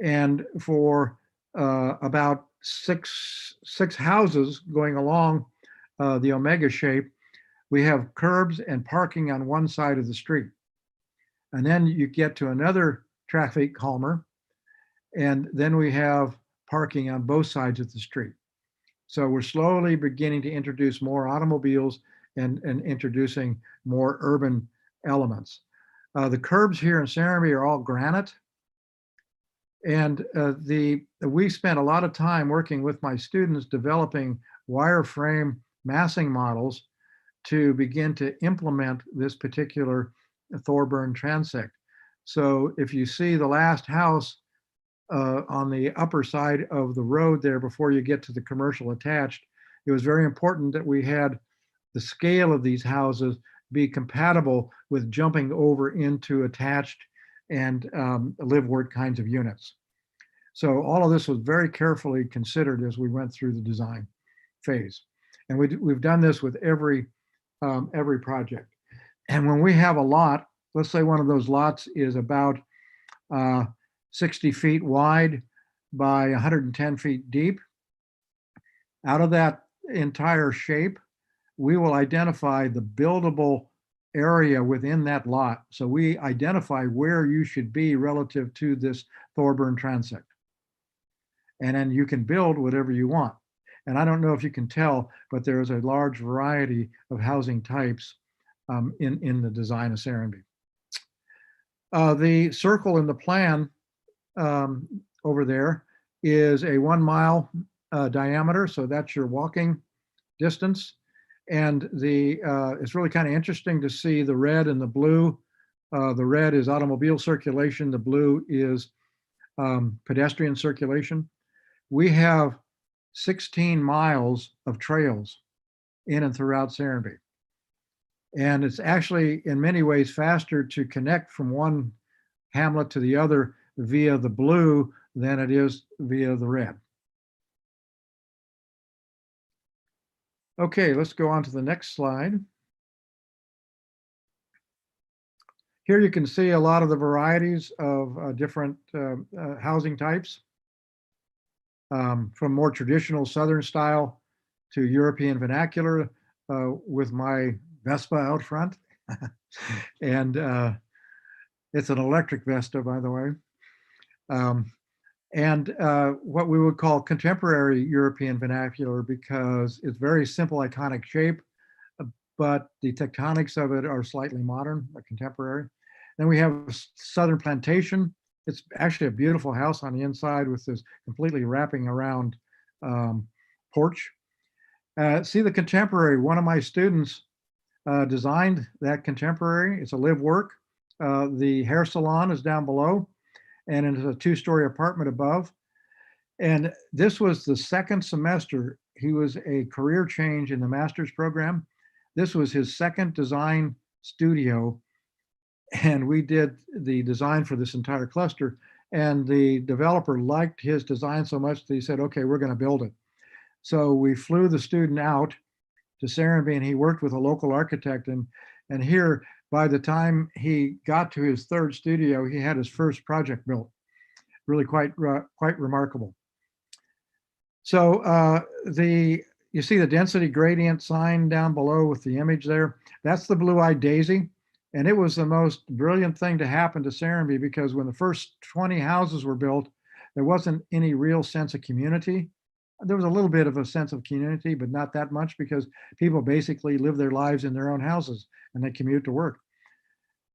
And for about six houses going along the Omega shape, we have curbs and parking on one side of the street. And then you get to another traffic calmer, and then we have parking on both sides of the street. So we're slowly beginning to introduce more automobiles and introducing more urban elements. The curbs here in Serenbe are all granite. And we spent a lot of time working with my students developing wireframe massing models to begin to implement this particular Thorburn transect. So if you see the last house on the upper side of the road there before you get to the commercial attached, it was very important that we had the scale of these houses be compatible with jumping over into attached and live-work kinds of units. So all of this was very carefully considered as we went through the design phase. And we've done this with every project. And when we have a lot, let's say one of those lots is about 60 feet wide by 110 feet deep, out of that entire shape, we will identify the buildable area within that lot. So we identify where you should be relative to this Thorburn transect. And then you can build whatever you want. And I don't know if you can tell, but there is a large variety of housing types in the design of Serenbe. The circle in the plan over there is a 1 mile diameter. So that's your walking distance. And it's really kind of interesting to see the red and the blue. The red is automobile circulation. The blue is pedestrian circulation. We have 16 miles of trails in and throughout Serenbe. And it's actually in many ways faster to connect from one hamlet to the other via the blue than it is via the red. Okay, let's go on to the next slide. Here you can see a lot of the varieties of different housing types, from more traditional Southern style to European vernacular with my Vespa out front. And it's an electric Vespa, by the way. And what we would call contemporary European vernacular, because it's very simple, iconic shape, but the tectonics of it are slightly modern, or contemporary. Then we have Southern Plantation. It's actually a beautiful house on the inside with this completely wrapping around porch. See the contemporary, one of my students designed that contemporary. It's a live work. The hair salon is down below, and it's a 2-story apartment above. And this was the second semester. He was a career change in the master's program. This was his second design studio. And we did the design for this entire cluster. And the developer liked his design so much that he said, okay, we're going to build it. So we flew the student out to Serenbe, and he worked with a local architect. And here, by the time he got to his third studio, he had his first project built. Really quite remarkable. So you see the density gradient sign down below with the image there. That's the blue-eyed daisy. And it was the most brilliant thing to happen to Serenbe, because when the first 20 houses were built, there wasn't any real sense of community. There was a little bit of a sense of community, but not that much, because people basically live their lives in their own houses and they commute to work.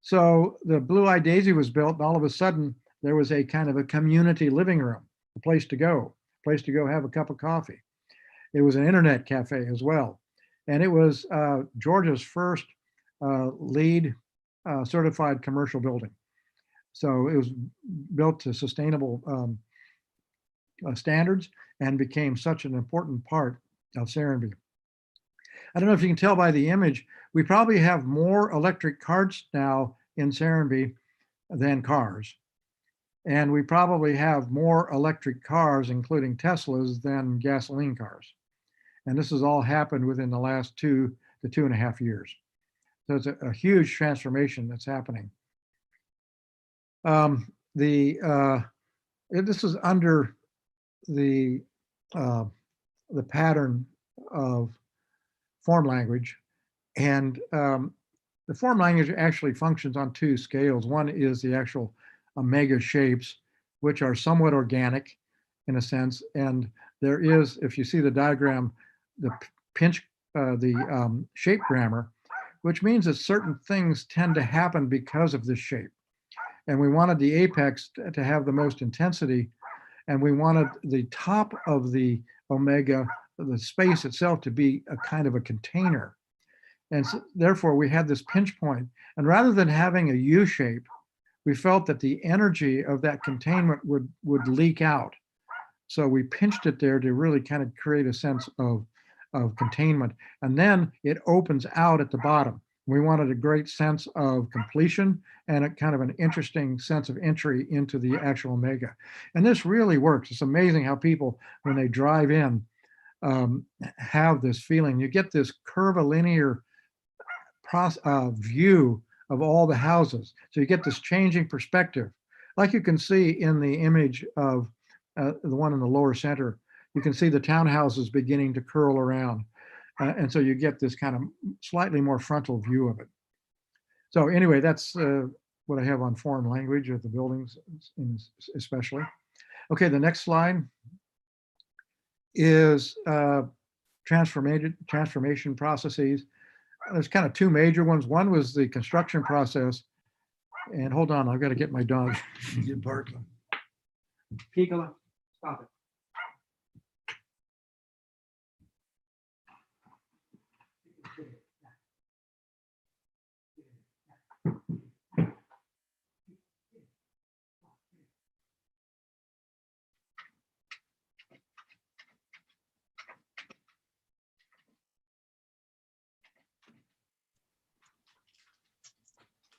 So the Blue Eye Daisy was built, and all of a sudden there was a kind of a community living room, a place to go have a cup of coffee. It was an internet cafe as well. And it was Georgia's first LEED certified commercial building. So it was built to sustainable standards and became such an important part of Serenbe. I don't know if you can tell by the image, we probably have more electric carts now in Serenbe than cars. And we probably have more electric cars, including Teslas, than gasoline cars. And this has all happened within the last 2 to 2.5 years. So it's a huge transformation that's happening. This is under the pattern of form language. And the form language actually functions on 2 scales. One is the actual omega shapes, which are somewhat organic in a sense. And there is, if you see the diagram, the shape grammar, which means that certain things tend to happen because of this shape. And we wanted the apex to have the most intensity, and we wanted the top of the omega, the space itself, to be a kind of a container. And so, therefore, we had this pinch point. And rather than having a U shape, we felt that the energy of that containment would leak out. So we pinched it there to really kind of create a sense of containment. And then it opens out at the bottom. We wanted a great sense of completion and a kind of an interesting sense of entry into the actual omega. And this really works. It's amazing how people, when they drive in, have this feeling. You get this curvilinear view of all the houses. So you get this changing perspective. Like you can see in the image of the one in the lower center, you can see the townhouses beginning to curl around. And so you get this kind of slightly more frontal view of it. So anyway, that's what I have on foreign language of the buildings especially. Okay, the next slide is transformation processes. There's kind of 2 major ones. One was the construction process. And hold on, I've got to get my dog. He's barking. Piccola, stop it.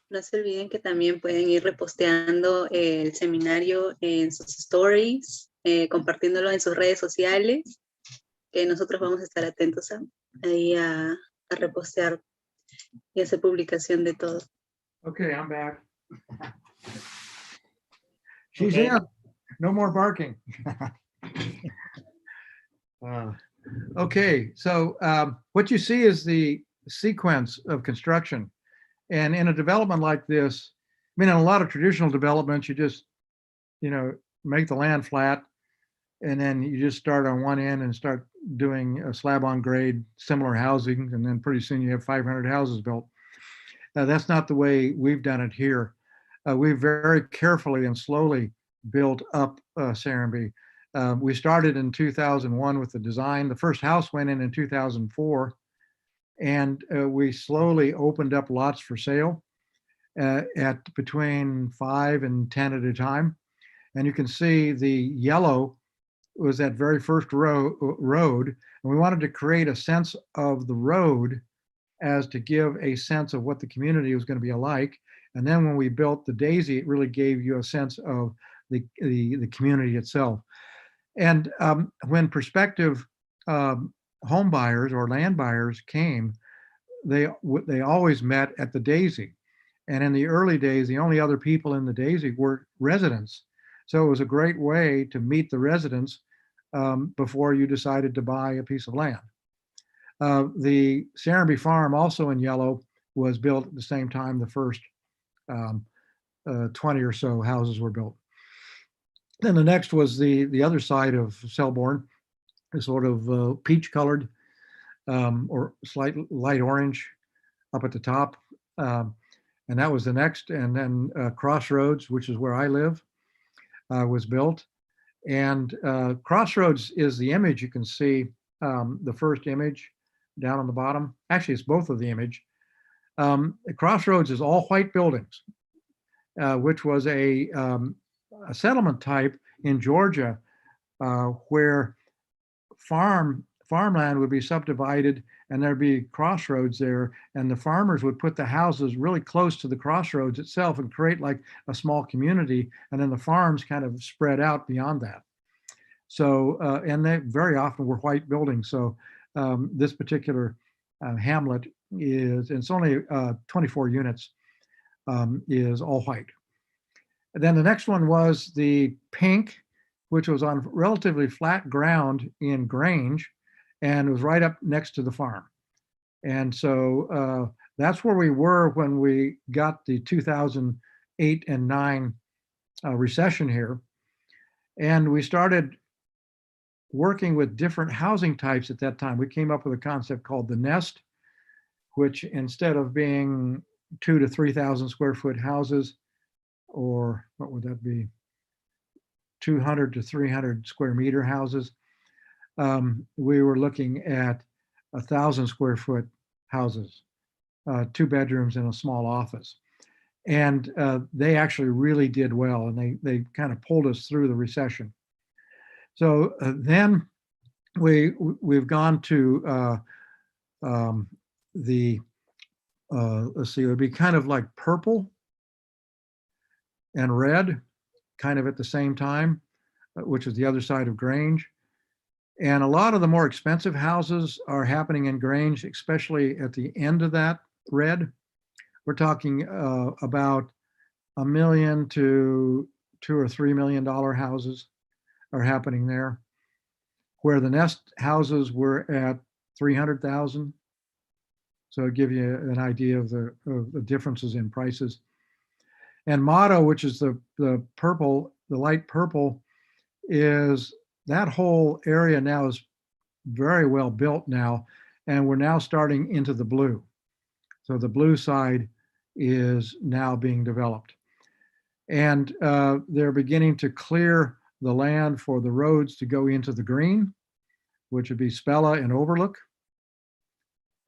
No se olviden que también pueden ir reposteando el seminario en sus stories, compartiéndolo en sus redes sociales, que nosotros vamos a estar atentos ahí a repostear y hacer publicación de todo. Okay, I'm back. She's in. No more barking. Okay, so what you see is the sequence of construction. And in a development like this, I mean, in a lot of traditional developments, you just, make the land flat, and then you just start on one end and start doing a slab on grade, similar housing, and then pretty soon you have 500 houses built. That's not the way we've done it here. We've very carefully and slowly built up Serenbe. We started in 2001 with the design. The first house went in 2004. And we slowly opened up lots for sale at between 5 and 10 at a time. And you can see the yellow was that very first road. And we wanted to create a sense of the road as to give a sense of what the community was going to be like. And then when we built the Daisy, it really gave you a sense of the community itself. And when prospective home buyers or land buyers came, they always met at the Daisy. And in the early days, the only other people in the Daisy were residents. So it was a great way to meet the residents before you decided to buy a piece of land. The Serenbe Farm, also in yellow, was built at the same time the first 20 or so houses were built. Then the next was the other side of Selborne, a sort of peach colored or slight light orange up at the top. and that was the next. And then Crossroads, which is where I live, was built. And Crossroads is the image you can see, the first image down on the bottom. Actually, it's both of the image. Crossroads is all white buildings, which was a settlement type in Georgia, where farmland would be subdivided and there'd be crossroads there, and the farmers would put the houses really close to the crossroads itself and create like a small community, and then the farms kind of spread out beyond that. So, and they very often were white buildings. So this particular hamlet is, it's only 24 units, is all white. And then the next one was the pink, which was on relatively flat ground in Grange, and it was right up next to the farm. And so that's where we were when we got the 2008 and 9 recession here. And we started working with different housing types at that time. We came up with a concept called the nest, which instead of being 2,000 to 3,000 square foot houses, or what would that be, 200 to 300 square meter houses, we were looking at 1,000 square foot houses, 2 bedrooms and a small office. And they actually really did well, and they kind of pulled us through the recession. So then we've gone to the, let's see, it would be kind of like purple and red, kind of at the same time, which is the other side of Grange. And a lot of the more expensive houses are happening in Grange, especially at the end of that red. We're talking about $1 million to $2 or $3 million houses are happening there, where the nest houses were at 300,000. So it'll give you an idea of the differences in prices. And Motto, which is the purple, the light purple, is that whole area now is very well built now, and we're now starting into the blue. So the blue side is now being developed. And they're beginning to clear the land for the roads to go into the green, which would be Spella and Overlook.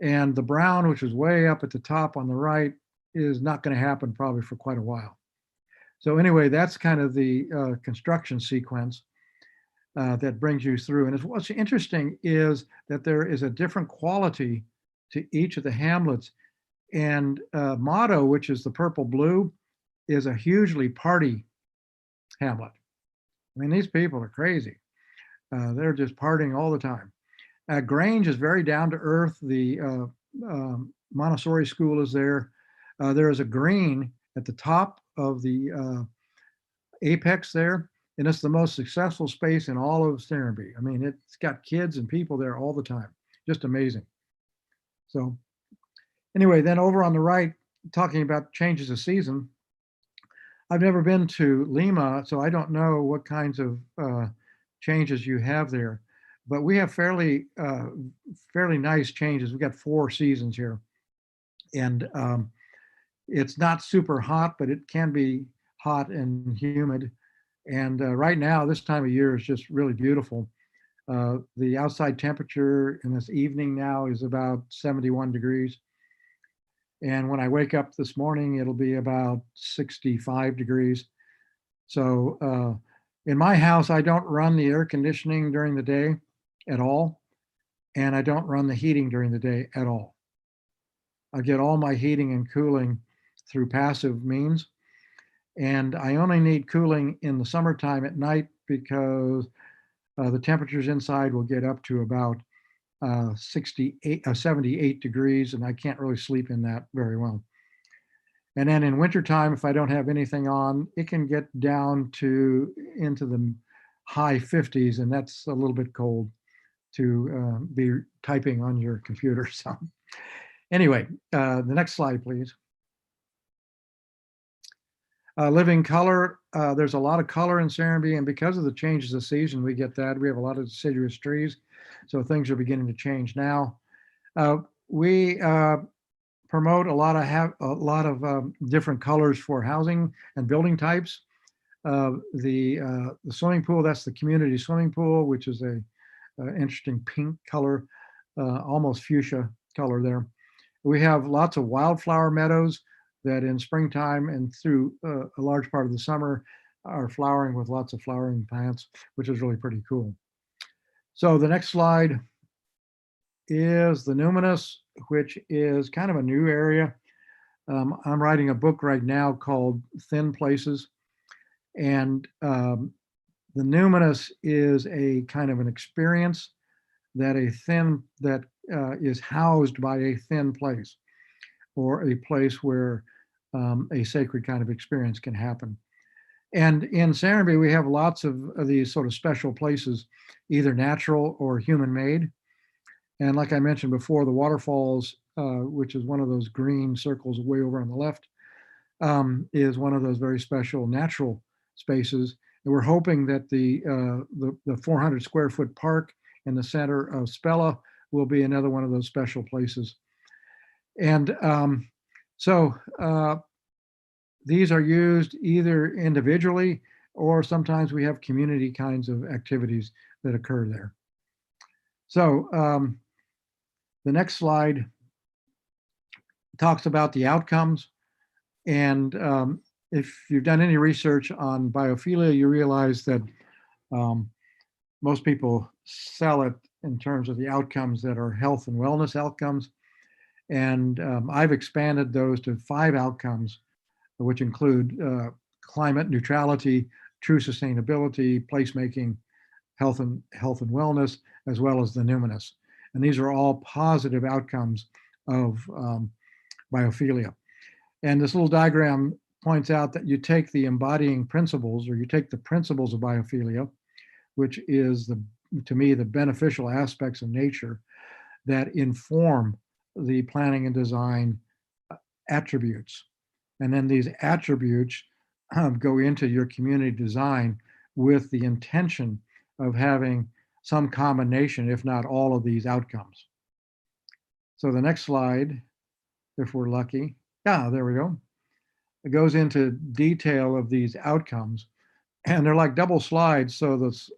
And the brown, which is way up at the top on the right, is not going to happen probably for quite a while. So anyway, that's kind of the construction sequence that brings you through. And what's interesting is that there is a different quality to each of the hamlets. And Motto, which is the purple blue, is a hugely party hamlet. I mean, these people are crazy. They're just partying all the time. Grange is very down to earth. The Montessori school is there. There is a green at the top of the apex there, and it's the most successful space in all of Serenbe. I mean, it's got kids and people there all the time. Just amazing. So anyway, then over on the right, talking about changes of season, I've never been to Lima, so I don't know what kinds of changes you have there, but we have fairly nice changes. We've got 4 seasons here, and it's not super hot, but it can be hot and humid. And right now, this time of year is just really beautiful. The outside temperature in this evening now is about 71 degrees. And when I wake up this morning, it'll be about 65 degrees. So in my house, I don't run the air conditioning during the day at all. And I don't run the heating during the day at all. I get all my heating and cooling through passive means. And I only need cooling in the summertime at night because the temperatures inside will get up to about 78 degrees, and I can't really sleep in that very well. And then in wintertime, if I don't have anything on, it can get down to into the high 50s, and that's a little bit cold to be typing on your computer. So anyway, the next slide, please. Living color, there's a lot of color in Serenbe, and because of the changes of season, we get that. We have a lot of deciduous trees, so things are beginning to change now. We promote a lot of different colors for housing and building types. The swimming pool, that's the community swimming pool, which is a interesting pink color, almost fuchsia color there. We have lots of wildflower meadows that in springtime and through a large part of the summer are flowering with lots of flowering plants, which is really pretty cool. So the next slide is the numinous, which is kind of a new area. I'm writing a book right now called Thin Places. And the numinous is a kind of an experience that is housed by a thin place, or a place where a sacred kind of experience can happen. And in Serenbe, we have lots of these sort of special places, either natural or human-made. And like I mentioned before, the waterfalls, which is one of those green circles way over on the left, is one of those very special natural spaces. And we're hoping that the 400 square foot park in the center of Spella will be another one of those special places. And so these are used either individually, or sometimes we have community kinds of activities that occur there. So the next slide talks about the outcomes. And if you've done any research on biophilia, you realize that most people sell it in terms of the outcomes that are health and wellness outcomes. And I've expanded those to 5 outcomes, which include climate neutrality, true sustainability, placemaking, health and wellness, as well as the numinous. And these are all positive outcomes of biophilia. And this little diagram points out that you take the embodying principles, or you take the principles of biophilia, which is, to me, the beneficial aspects of nature that inform the planning and design attributes. And then these attributes go into your community design with the intention of having some combination, if not all, of these outcomes. So the next slide, if we're lucky. Yeah, there we go. It goes into detail of these outcomes, and they're like double slides, so that's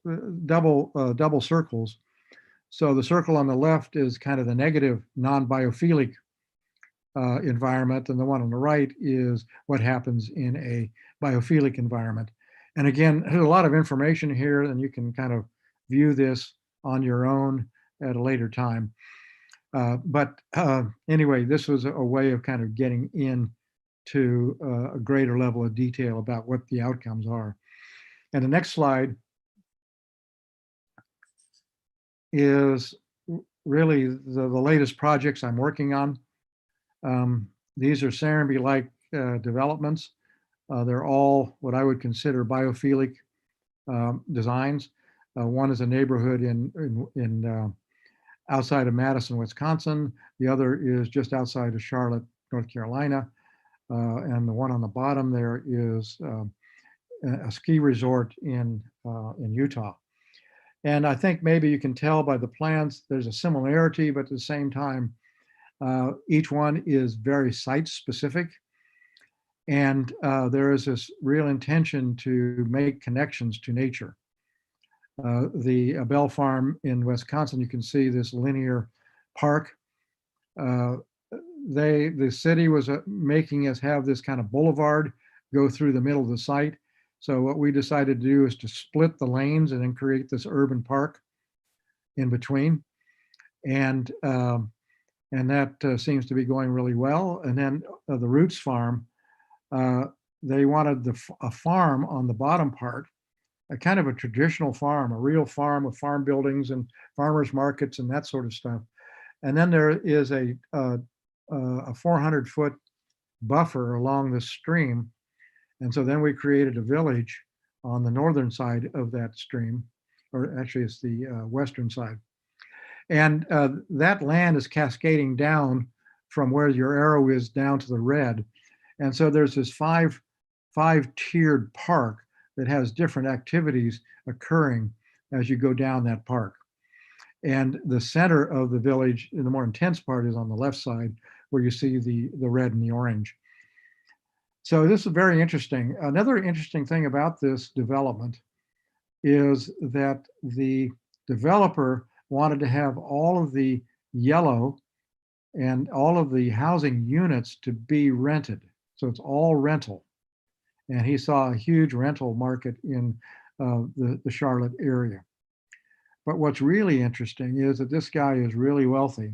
double circles. So the circle on the left is kind of the negative non-biophilic environment, and the one on the right is what happens in a biophilic environment. And again, there's a lot of information here, and you can kind of view this on your own at a later time. But anyway, this was a way of kind of getting into a greater level of detail about what the outcomes are. And the next slide is really the latest projects I'm working on. These are Serenbe-like developments. They're all what I would consider biophilic designs. One is a neighborhood in outside of Madison, Wisconsin. The other is just outside of Charlotte, North Carolina. And the one on the bottom there is a ski resort in Utah. And I think maybe you can tell by the plans, there's a similarity, but at the same time, each one is very site specific. And there is this real intention to make connections to nature. The Bell Farm in Wisconsin, you can see this linear park. The city was making us have this kind of boulevard go through the middle of the site. So what we decided to do is to split the lanes and then create this urban park in between. And that seems to be going really well. And then the Roots Farm, they wanted a farm on the bottom part, a kind of a traditional farm, a real farm with farm buildings and farmers markets and that sort of stuff. And then there is a 400-foot buffer along the stream. And so then we created a village on the northern side of that stream, or actually it's the western side. And that land is cascading down from where your arrow is down to the red. And so there's this five-tiered park that has different activities occurring as you go down that park. And the center of the village, the more intense part, is on the left side, where you see the red and the orange. So this is very interesting. Another interesting thing about this development is that the developer wanted to have all of the yellow and all of the housing units to be rented. So it's all rental. And he saw a huge rental market in the Charlotte area. But what's really interesting is that this guy is really wealthy.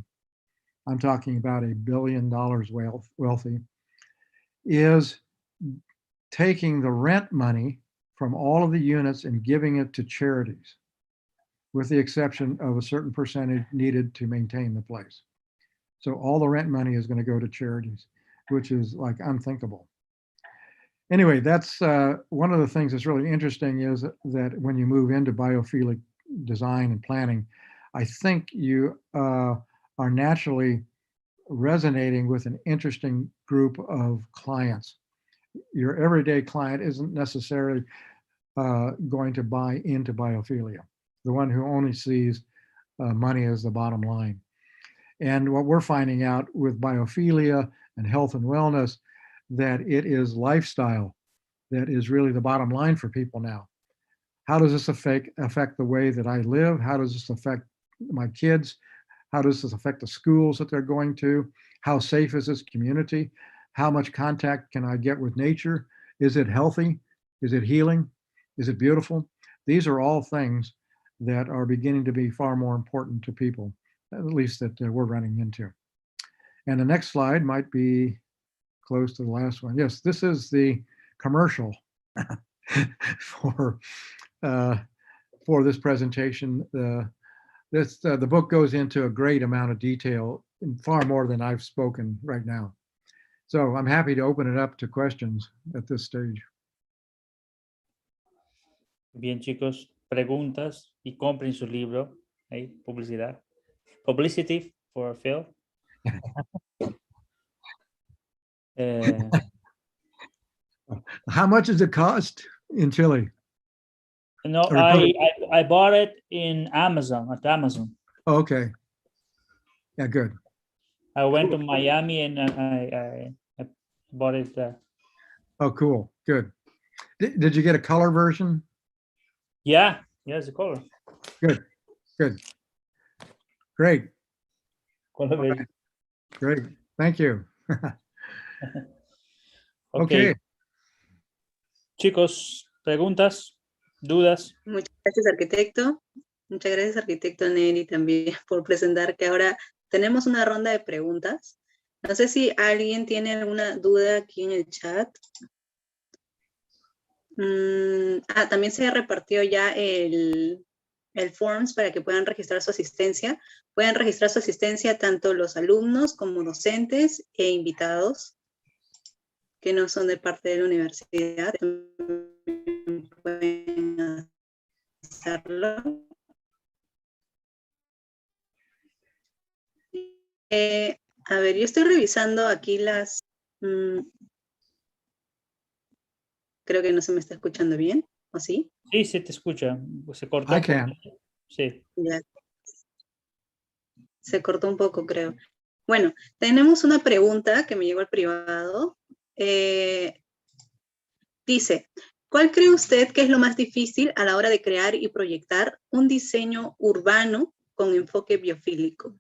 I'm talking about $1 billion wealthy, is taking the rent money from all of the units and giving it to charities, with the exception of a certain percentage needed to maintain the place. So all the rent money is going to go to charities, which is like unthinkable. Anyway, that's one of the things that's really interesting is that when you move into biophilic design and planning, I think you are naturally resonating with an interesting group of clients. Your everyday client isn't necessarily going to buy into biophilia, the one who only sees money as the bottom line. And what we're finding out with biophilia and health and wellness, that it is lifestyle that is really the bottom line for people now. How does this affect the way that I live? How does this affect my kids? How does this affect the schools that they're going to? How safe is this community? How much contact can I get with nature? Is it healthy? Is it healing? Is it beautiful? These are all things that are beginning to be far more important to people, at least that we're running into. And the next slide might be close to the last one. Yes, this is the commercial for this presentation. The book goes into a great amount of detail, far more than I've spoken right now. So I'm happy to open it up to questions at this stage. Bien, chicos, preguntas y compren su libro. Ahí, publicidad. Publicity for Phil. How much does it cost in Chile? No, I bought it in Amazon, at Amazon. Oh, okay. Yeah, good. I went to Miami and I bought it there. Oh, cool. Good. Did you get a color version? Yeah, it's a color. Good. Great. Color Right. Great. Thank you. Okay. Chicos, preguntas, dudas. Muchas gracias, arquitecto. Muchas gracias, arquitecto Neri, también por presentar que ahora tenemos una ronda de preguntas. No sé si alguien tiene alguna duda aquí en el chat. También se repartió ya el forms para que puedan registrar su asistencia. Pueden registrar su asistencia tanto los alumnos como docentes e invitados que no son de parte de la universidad. Pueden hacerlo. A ver, yo estoy revisando aquí las... creo que no se me está escuchando bien, ¿o sí? Sí, se te escucha. Se cortó. I can. Sí. Ya. Se cortó un poco, creo. Bueno, tenemos una pregunta que me llegó al privado. Dice, ¿cuál cree usted que es lo más difícil a la hora de crear y proyectar un diseño urbano con enfoque biofílico?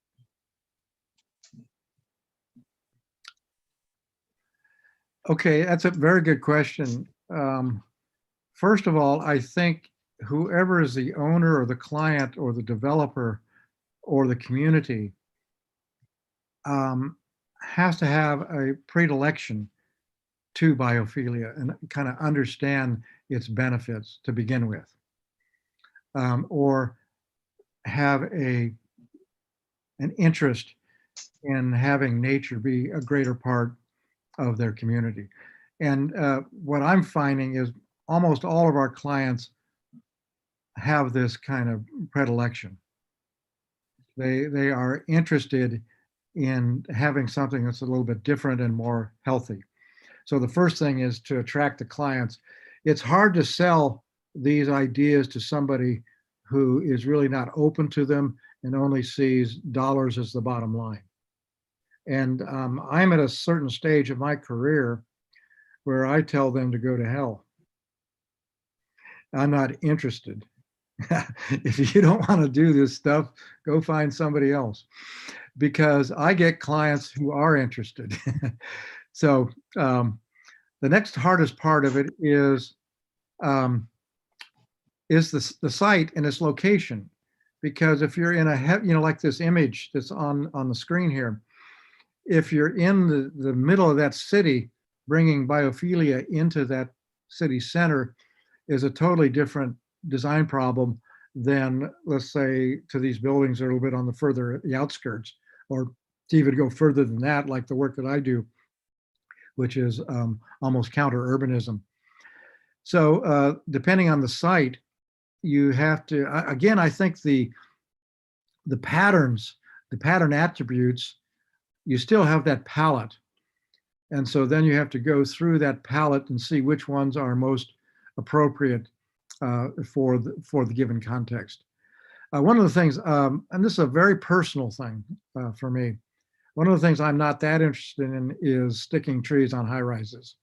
Okay, that's a very good question. First of all, I think whoever is the owner or the client or the developer or the community has to have a predilection to biophilia and kind of understand its benefits to begin with, or have an interest in having nature be a greater part of their community. And what I'm finding is almost all of our clients have this kind of predilection. They are interested in having something that's a little bit different and more healthy. So the first thing is to attract the clients. It's hard to sell these ideas to somebody who is really not open to them and only sees dollars as the bottom line. And I'm at a certain stage of my career where I tell them to go to hell. I'm not interested. If you don't want to do this stuff, go find somebody else, because I get clients who are interested. So the next hardest part of it is the site and its location. Because if you're in a, like this image that's on the screen here, if you're in the middle of that city, bringing biophilia into that city center is a totally different design problem than, let's say, to these buildings that are a little bit on the outskirts, or to even go further than that, like the work that I do, which is almost counter-urbanism. So depending on the site, you have to, again, I think the pattern attributes, you still have that palette. And so then you have to go through that palette and see which ones are most appropriate for the given context. One of the things, and this is a very personal thing for me, one of the things I'm not that interested in is sticking trees on high rises.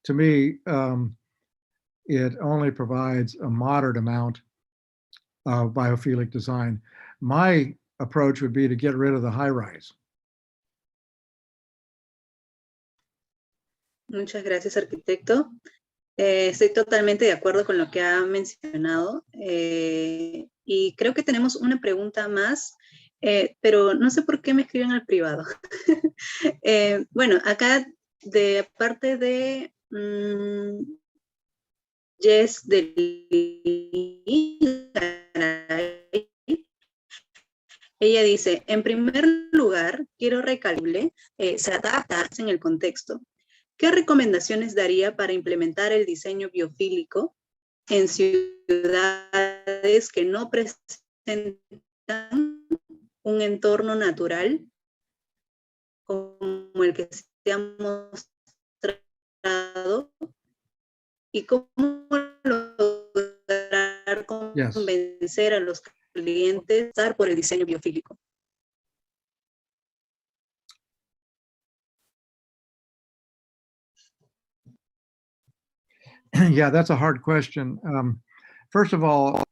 To me, it only provides a moderate amount of biophilic design. My approach would be to get rid of the high rise. Muchas gracias, arquitecto. Estoy totalmente de acuerdo con lo que ha mencionado y creo que tenemos una pregunta más, pero no sé por qué me escriben al privado. Bueno, acá de parte de Jess de ella dice, en primer lugar, quiero recalcarle, se adapta en el contexto. ¿Qué recomendaciones daría para implementar el diseño biofílico en ciudades que no presentan un entorno natural como el que se ha mostrado? ¿Y cómo lograr convencer a los clientes por el diseño biofílico? Yeah, that's a hard question. First of all,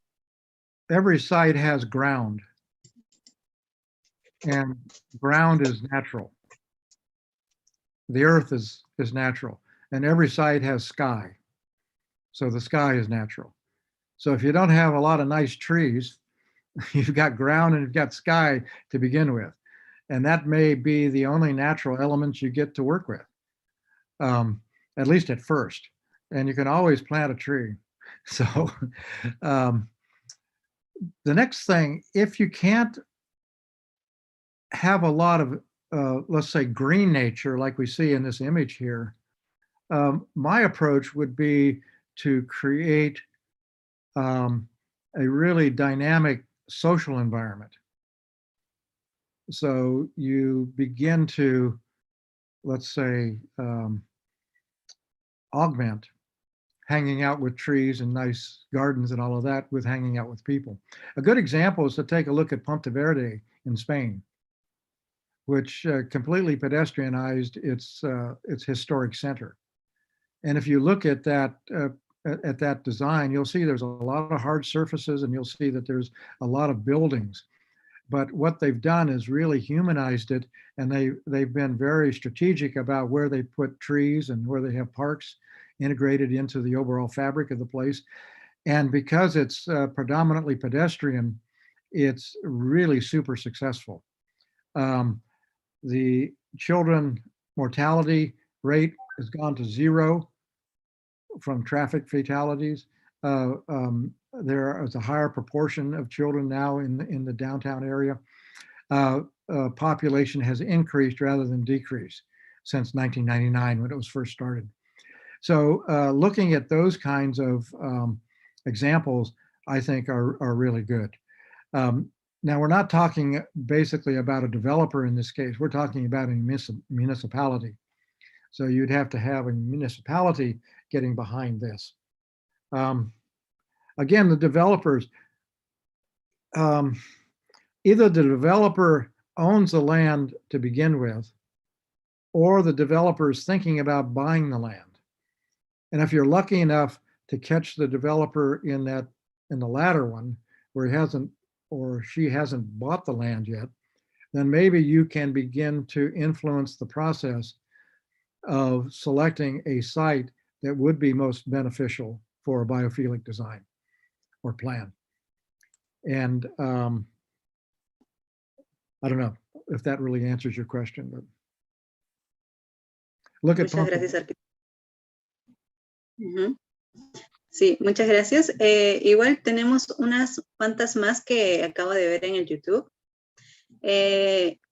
every site has ground, and ground is natural. The earth is natural, and every site has sky. So the sky is natural. So if you don't have a lot of nice trees, you've got ground and you've got sky to begin with. And that may be the only natural elements you get to work with, at least at first. And you can always plant a tree. So the next thing, if you can't have a lot of, let's say, green nature like we see in this image here, my approach would be to create a really dynamic social environment. So you begin to, let's say, augment hanging out with trees and nice gardens and all of that with hanging out with people. A good example is to take a look at Monteverde in Spain, which completely pedestrianized its historic center. And if you look at that design, you'll see there's a lot of hard surfaces, and you'll see that there's a lot of buildings. But what they've done is really humanized it, and they've been very strategic about where they put trees and where they have parks integrated into the overall fabric of the place. And because it's predominantly pedestrian, it's really super successful. The children mortality rate has gone to 0 from traffic fatalities. There is a higher proportion of children now in the downtown area. Population has increased rather than decreased since 1999 when it was first started. So looking at those kinds of examples, I think are really good. Now, we're not talking basically about a developer in this case. We're talking about a municipality. So you'd have to have a municipality getting behind this. Again, the developers, either the developer owns the land to begin with, or the developer is thinking about buying the land. And if you're lucky enough to catch the developer in the latter one, where he hasn't or she hasn't bought the land yet, then maybe you can begin to influence the process of selecting a site that would be most beneficial for a biophilic design or plan. And I don't know if that really answers your question, but look at Muchas gracias, arquitecto. Sí, muchas gracias. Igual tenemos unas cuantas más que acabo de ver en el YouTube.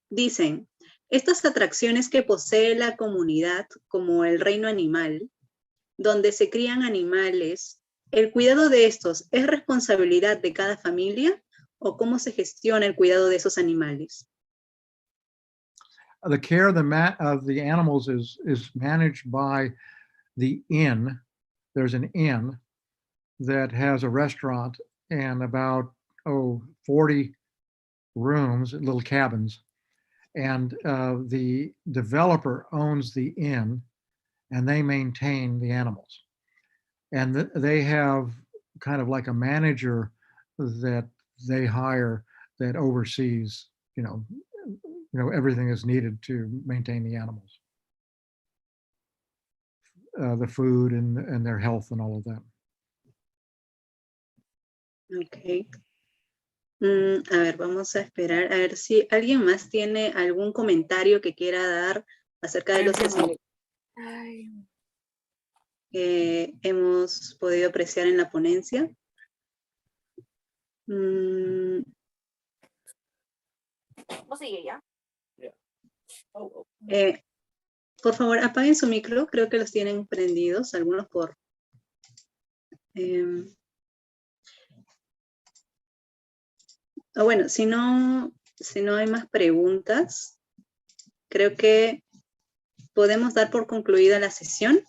Dicen, estas atracciones que posee la comunidad, como el reino animal, donde se crían animales, ¿el cuidado de estos es responsabilidad de cada familia o cómo se gestiona el cuidado de esos animales? The care of the animals is managed by the inn. There's an inn that has a restaurant and about 40 rooms, little cabins. And the developer owns the inn and they maintain the animals. And they have kind of like a manager that they hire that oversees, everything is needed to maintain the animals. The food and their health and all of that. Ok. A ver, vamos a esperar a ver si alguien más tiene algún comentario que quiera dar acerca de los que hemos podido apreciar en la ponencia. Sigue ya. Por favor, apaguen su micro, creo que los tienen prendidos, algunos por... bueno, si no hay más preguntas, creo que podemos dar por concluida la sesión.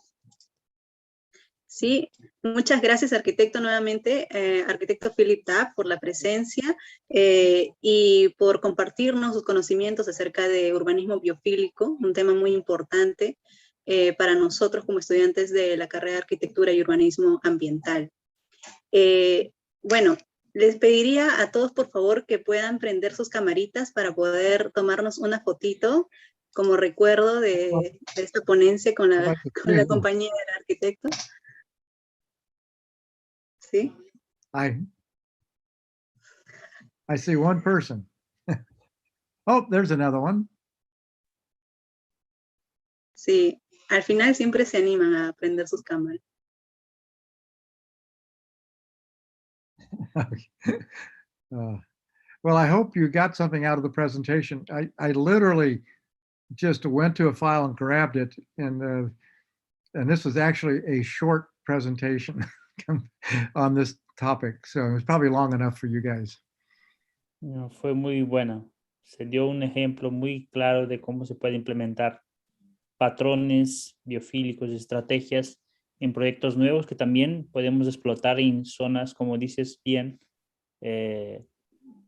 Sí, muchas gracias, arquitecto, nuevamente, arquitecto Philip Tapp, por la presencia y por compartirnos sus conocimientos acerca de urbanismo biofílico, un tema muy importante para nosotros como estudiantes de la carrera de arquitectura y urbanismo ambiental. Bueno, les pediría a todos, por favor, que puedan prender sus camaritas para poder tomarnos una fotito como recuerdo de esta ponencia con la compañía del arquitecto. ¿Sí? I see one person. Oh, there's another one. Sí, al final siempre se animan a prender sus cámaras. Well, I hope you got something out of the presentation. I literally just went to a file and grabbed it, and this was actually a short presentation on this topic, so it was probably long enough for you guys. No, fue muy buena. Se dio un ejemplo muy claro de cómo se puede implementar patrones biofílicos y estrategias en proyectos nuevos que también podemos explotar en zonas, como dices bien,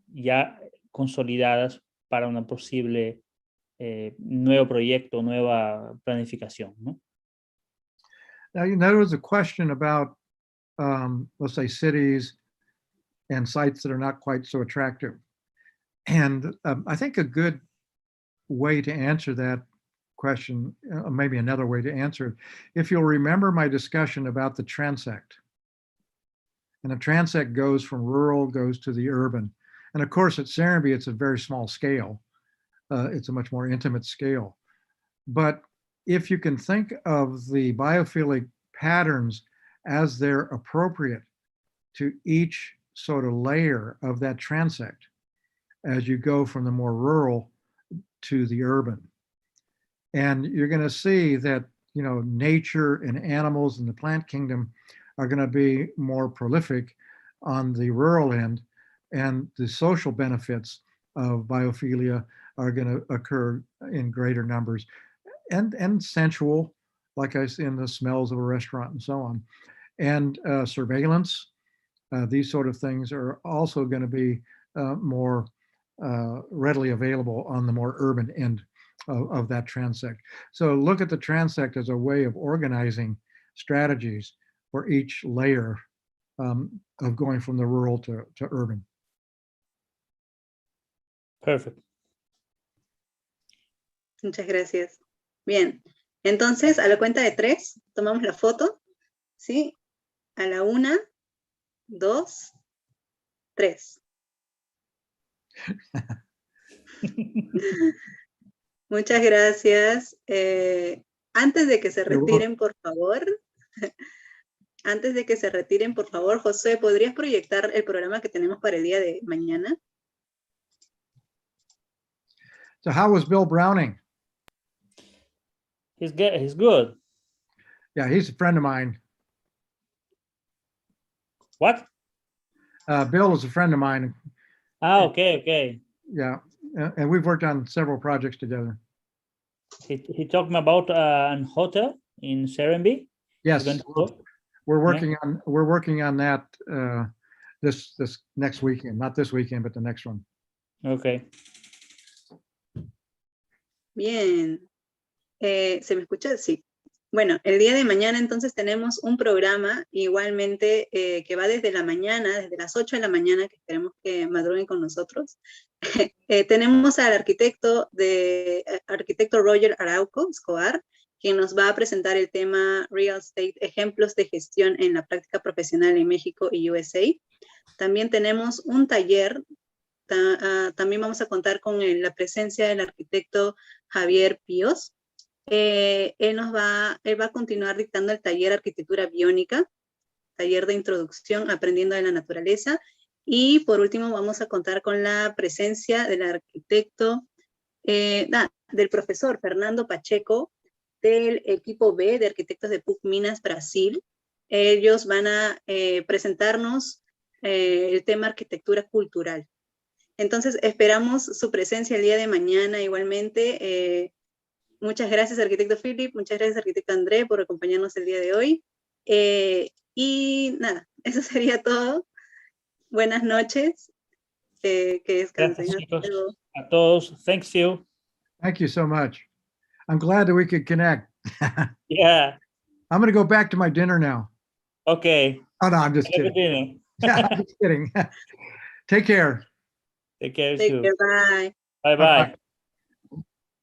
ya consolidadas para una posible nuevo proyecto, nueva planificación, ¿no? Now, there was a question about, let's say, cities and sites that are not quite so attractive. And I think a good way to answer that question, maybe another way to answer it, if you'll remember my discussion about the transect. And the transect goes from rural, goes to the urban. And of course, at Serenbe, it's a very small scale. It's a much more intimate scale. But if you can think of the biophilic patterns as they're appropriate to each sort of layer of that transect, as you go from the more rural to the urban. And you're going to see that, nature and animals in the plant kingdom are going to be more prolific on the rural end, and the social benefits of biophilia are going to occur in greater numbers, and sensual, like I see in the smells of a restaurant and so on. And surveillance, these sort of things are also going to be more readily available on the more urban end of that transect. So look at the transect as a way of organizing strategies for each layer of going from the rural to urban. Perfect. Muchas gracias. Bien, entonces a la cuenta de 3 tomamos la foto, ¿sí? A la 1, 2, 3. Muchas gracias. Antes de que se retiren, por favor, José, ¿podrías proyectar el programa que tenemos para el día de mañana? So how was Bill Browning? He's good. He's good. Yeah, he's a friend of mine. What? Bill is a friend of mine. Ah, okay, okay. Yeah, and we've worked on several projects together. He talking about a hotel in Serenbe. Yes, we're working on that this next weekend. Not this weekend, but the next one. Okay. Bien. ¿Se me escucha? Sí. Bueno, el día de mañana entonces tenemos un programa igualmente que va desde la mañana, desde las 8 de la mañana, que esperemos que madruguen con nosotros. Tenemos al arquitecto Roger Arauco Escobar, quien nos va a presentar el tema Real Estate, ejemplos de gestión en la práctica profesional en México y USA. También tenemos un taller, también vamos a contar con la presencia del arquitecto Javier Píos. Él va a continuar dictando el taller Arquitectura Biónica, taller de introducción aprendiendo de la naturaleza, y por último vamos a contar con la presencia del arquitecto, del profesor Fernando Pacheco, del equipo B de arquitectos de PUC Minas Brasil. Ellos van a presentarnos el tema arquitectura cultural. Entonces esperamos su presencia el día de mañana igualmente. Muchas gracias, arquitecto Philip. Muchas gracias, arquitecto André, por acompañarnos el día de hoy. Y nada, eso sería todo. Buenas noches. Que descansen. Gracias a todos. Thanks you. Thank you so much. I'm glad that we could connect. Yeah. I'm going to go back to my dinner now. Okay. Oh, no, I'm just kidding. I'm just kidding. Take care. Take care. Take care. Bye. Bye-bye.